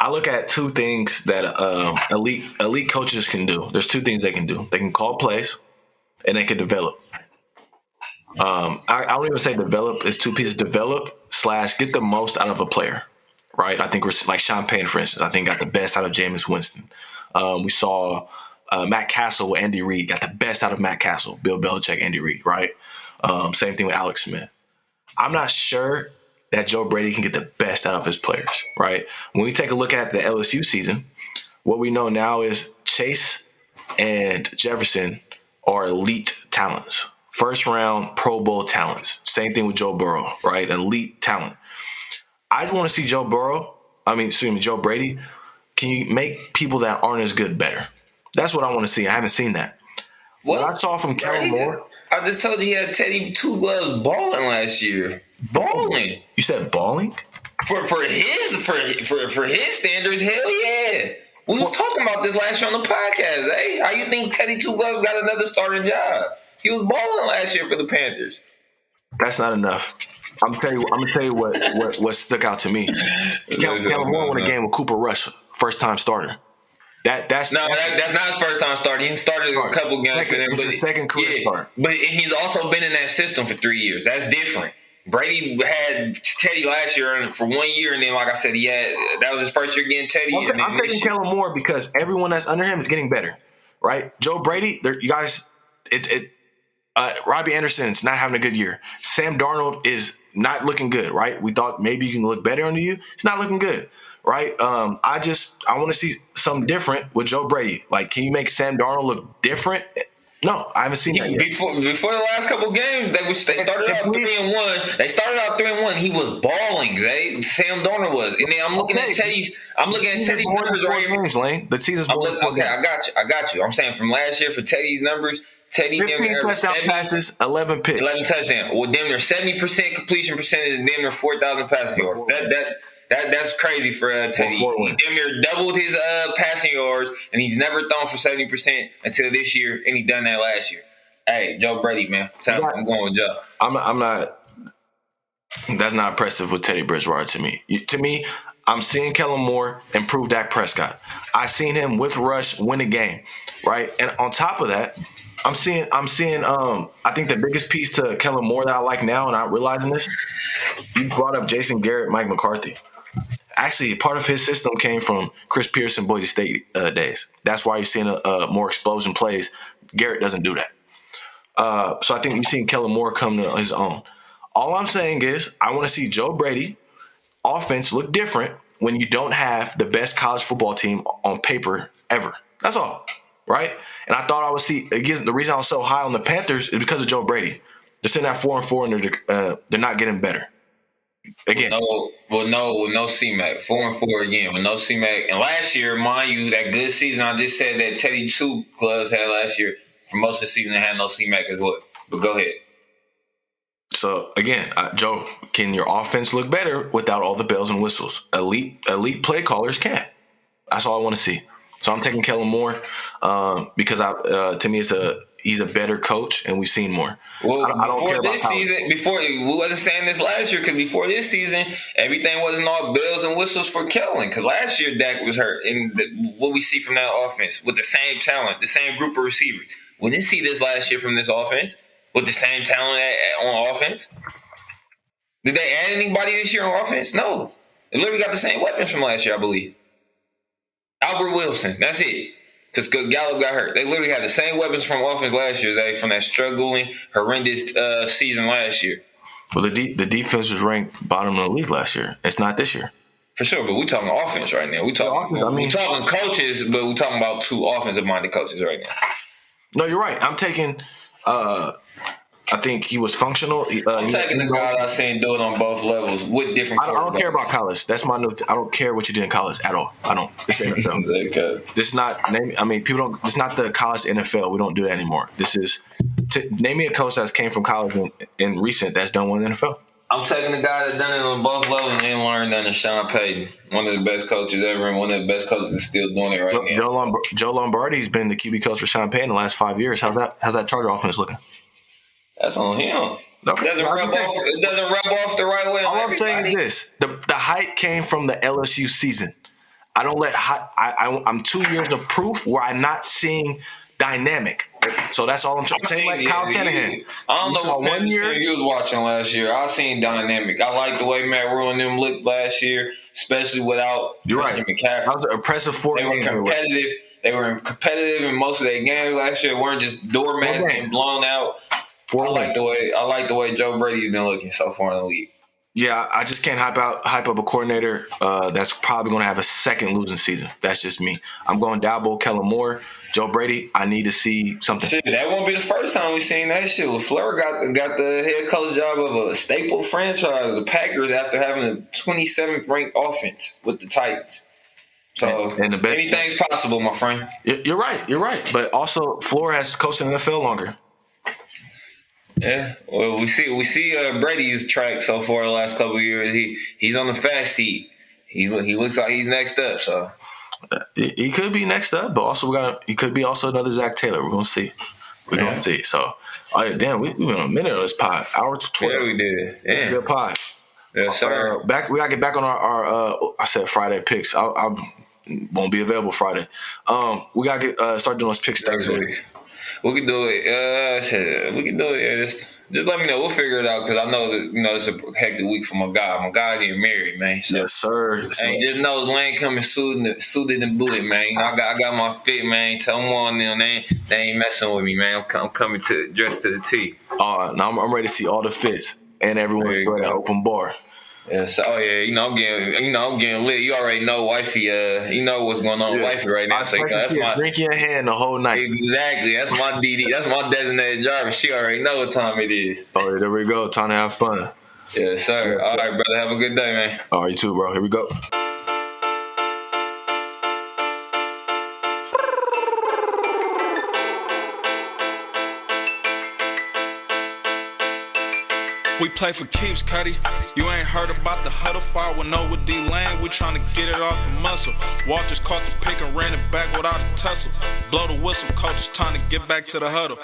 I look at two things that elite coaches can do. There's two things they can do. They can call plays, and they can develop. I don't even say develop. It's two pieces: develop / get the most out of a player. Right? I think we're like Sean Payton, for instance. I think got the best out of Jameis Winston. We saw Matt Castle with Andy Reid. Got the best out of Matt Castle. Bill Belichick, Andy Reid. Right? Same thing with Alex Smith. I'm not sure that Joe Brady can get the best out of his players, right? When we take a look at the LSU season, what we know now is Chase and Jefferson are elite talents. First round Pro Bowl talents. Same thing with Joe Burrow, right? Elite talent. I just want to see Joe Brady. Can you make people that aren't as good better? That's what I want to see. I haven't seen that. What I saw from Kellen Moore. I just told you he had Teddy Two Gloves balling last year. Balling. You said balling? For his standards, hell yeah. We was talking about this last year on the podcast. Hey, how you think Teddy Two Gloves got another starting job? He was balling last year for the Panthers. That's not enough. I'm gonna tell you what stuck out to me. Kellen Moore won a game with Cooper Rush, first time starter. That's not his first time starting. He started a couple games for them. It's his second career start. But he's also been in that system for 3 years. That's different. Brady had Teddy last year for 1 year, and then, like I said, that was his first year getting Teddy. I'm taking Kellen Moore because everyone that's under him is getting better, right? Joe Brady, you guys, Robbie Anderson's not having a good year. Sam Darnold is not looking good, right? We thought maybe he can look better under you. It's not looking good, right? I want to see something different with Joe Brady. Like, can you make Sam Darnold look different? No, I haven't seen that yet. Before the last couple of games, they started out 3-1. They started out 3-1. He was balling. Sam Darnold was, and then I'm looking at Teddy's numbers right here. Lane. The season's okay. I got you. I'm saying from last year for Teddy's numbers. Teddy 15 touchdown passes, 11 picks. 11 touchdowns. Well, damn near 70% completion percentage and damn near 4,000 passing yards. That's crazy for Teddy. He damn near doubled his passing yards, and he's never thrown for 70% until this year, and he done that last year. Hey, Joe Brady, man. I'm going with Joe. I'm not. That's not impressive with Teddy Bridgewater to me. To me, I'm seeing Kellen Moore improve Dak Prescott. I seen him with Rush win a game, right? And on top of that, I'm seeing. I think the biggest piece to Kellen Moore that I like now, and I'm realizing this. You brought up Jason Garrett, Mike McCarthy. Actually, part of his system came from Chris Pearson, Boise State days. That's why you're seeing more explosion plays. Garrett doesn't do that. So I think you've seen Kellen Moore come to his own. All I'm saying is I want to see Joe Brady offense look different when you don't have the best college football team on paper ever. That's all, right? And I thought I would see, again, the reason I was so high on the Panthers is because of Joe Brady. They're sitting at 4-4, and they're not getting better. Again. No C-Mac. 4-4 again with no C-Mac. And last year, mind you, that good season I just said that Teddy Two Gloves had last year, for most of the season they had no C-Mac as well. But go ahead. So, again, Joe, can your offense look better without all the bells and whistles? Elite play callers can. That's all I want to see. So I'm taking Kellen Moore because to me he's a better coach and we've seen more. Well, I don't care about we understand this last year because before this season, everything wasn't all bells and whistles for Kellen because last year Dak was hurt. And what we see from that offense with the same talent, the same group of receivers. We didn't see this last year from this offense with the same talent on offense. Did they add anybody this year on offense? No. They literally got the same weapons from last year, I believe. Albert Wilson, that's it. Because Gallup got hurt. They literally had the same weapons from offense last year, Zay, from that struggling, horrendous season last year. Well, the defense was ranked bottom of the league last year. It's not this year. For sure, but we're talking offense right now. We're talking coaches, but we're talking about two offensive-minded coaches right now. No, you're right. I'm taking I think he was functional. I'm taking the guy I've seen do it on both levels with different. I don't care about college. That's my new. I don't care what you did in college at all. I don't. This NFL. Okay. This is not. I mean, people don't. It's not the college NFL. We don't do that anymore. This is. Name me a coach that came from college in recent that's done one in the NFL. I'm taking the guy that's done it on both levels and learned under Sean Payton, one of the best coaches ever, and one of the best coaches that's still doing it right now. Joe Lombardi's been the QB coach for Sean Payton the last 5 years. How's that Charger offense looking? That's on him. Okay. It doesn't rub off the right way. All I'm saying is this: the hype came from the LSU season. I don't let I'm 2 years of proof where I'm not seeing dynamic. So that's all I'm trying to say. Like Kyle Shanahan. I don't know what 1 year you was watching last year. I seen dynamic. I like the way Matt Rule and them looked last year, especially without Christian McCaffrey. That was an impressive 4 games. They were competitive. They were competitive in most of their games last year. They weren't just doormats getting blown out. I like the way Joe Brady's been looking so far in the league. Yeah, I just can't hype up a coordinator that's probably going to have a second losing season. That's just me. I'm going Dabo, Kellen Moore, Joe Brady. I need to see something. Shit, that won't be the first time we've seen that shit. LaFleur got the head coach job of a staple franchise, the Packers, after having a 27th ranked offense with the Titans. So anything's possible, my friend. You're right. But also, Fleur has coached in the NFL longer. Yeah, well, we see Brady's track so far the last couple of years. He's on the fast seat. He looks like he's next up. So he could be next up, but also he could be also another Zach Taylor. We're gonna see. So, damn, we've been a minute on this pod. Hour to 12. Yeah, we did. Yeah. It's a good pod. Yeah, sorry. We gotta get back on our I said Friday picks. I won't be available Friday. We gotta start doing those picks next week. We can do it. Yeah, just let me know. We'll figure it out because I know that it's a hectic week for my guy. My guy getting married, man. So, yes, sir. Hey, just know Lane coming suited and booted, man. I got my fit, man. Tell them on them. They ain't messing with me, man. I'm coming dressed to the T. Now I'm ready to see all the fits and everyone enjoy that open bar. Yeah, so I'm getting lit. You already know wifey. You know what's going on with wifey right now. So that's my drink in your hand the whole night. Exactly. That's my DD. That's my designated driver. She already know what time it is. Oh, there we go. Time to have fun. Yes, sir. Yeah, all right, brother. Have a good day, man. All right, you too, bro. Here we go. We play for keeps, Cuddy. You ain't heard about the Huddle fire with no with D-Lane. We tryna get it off the muscle. Walters caught the pick and ran it back without a tussle. Blow the whistle, coach is trying to get back to the huddle.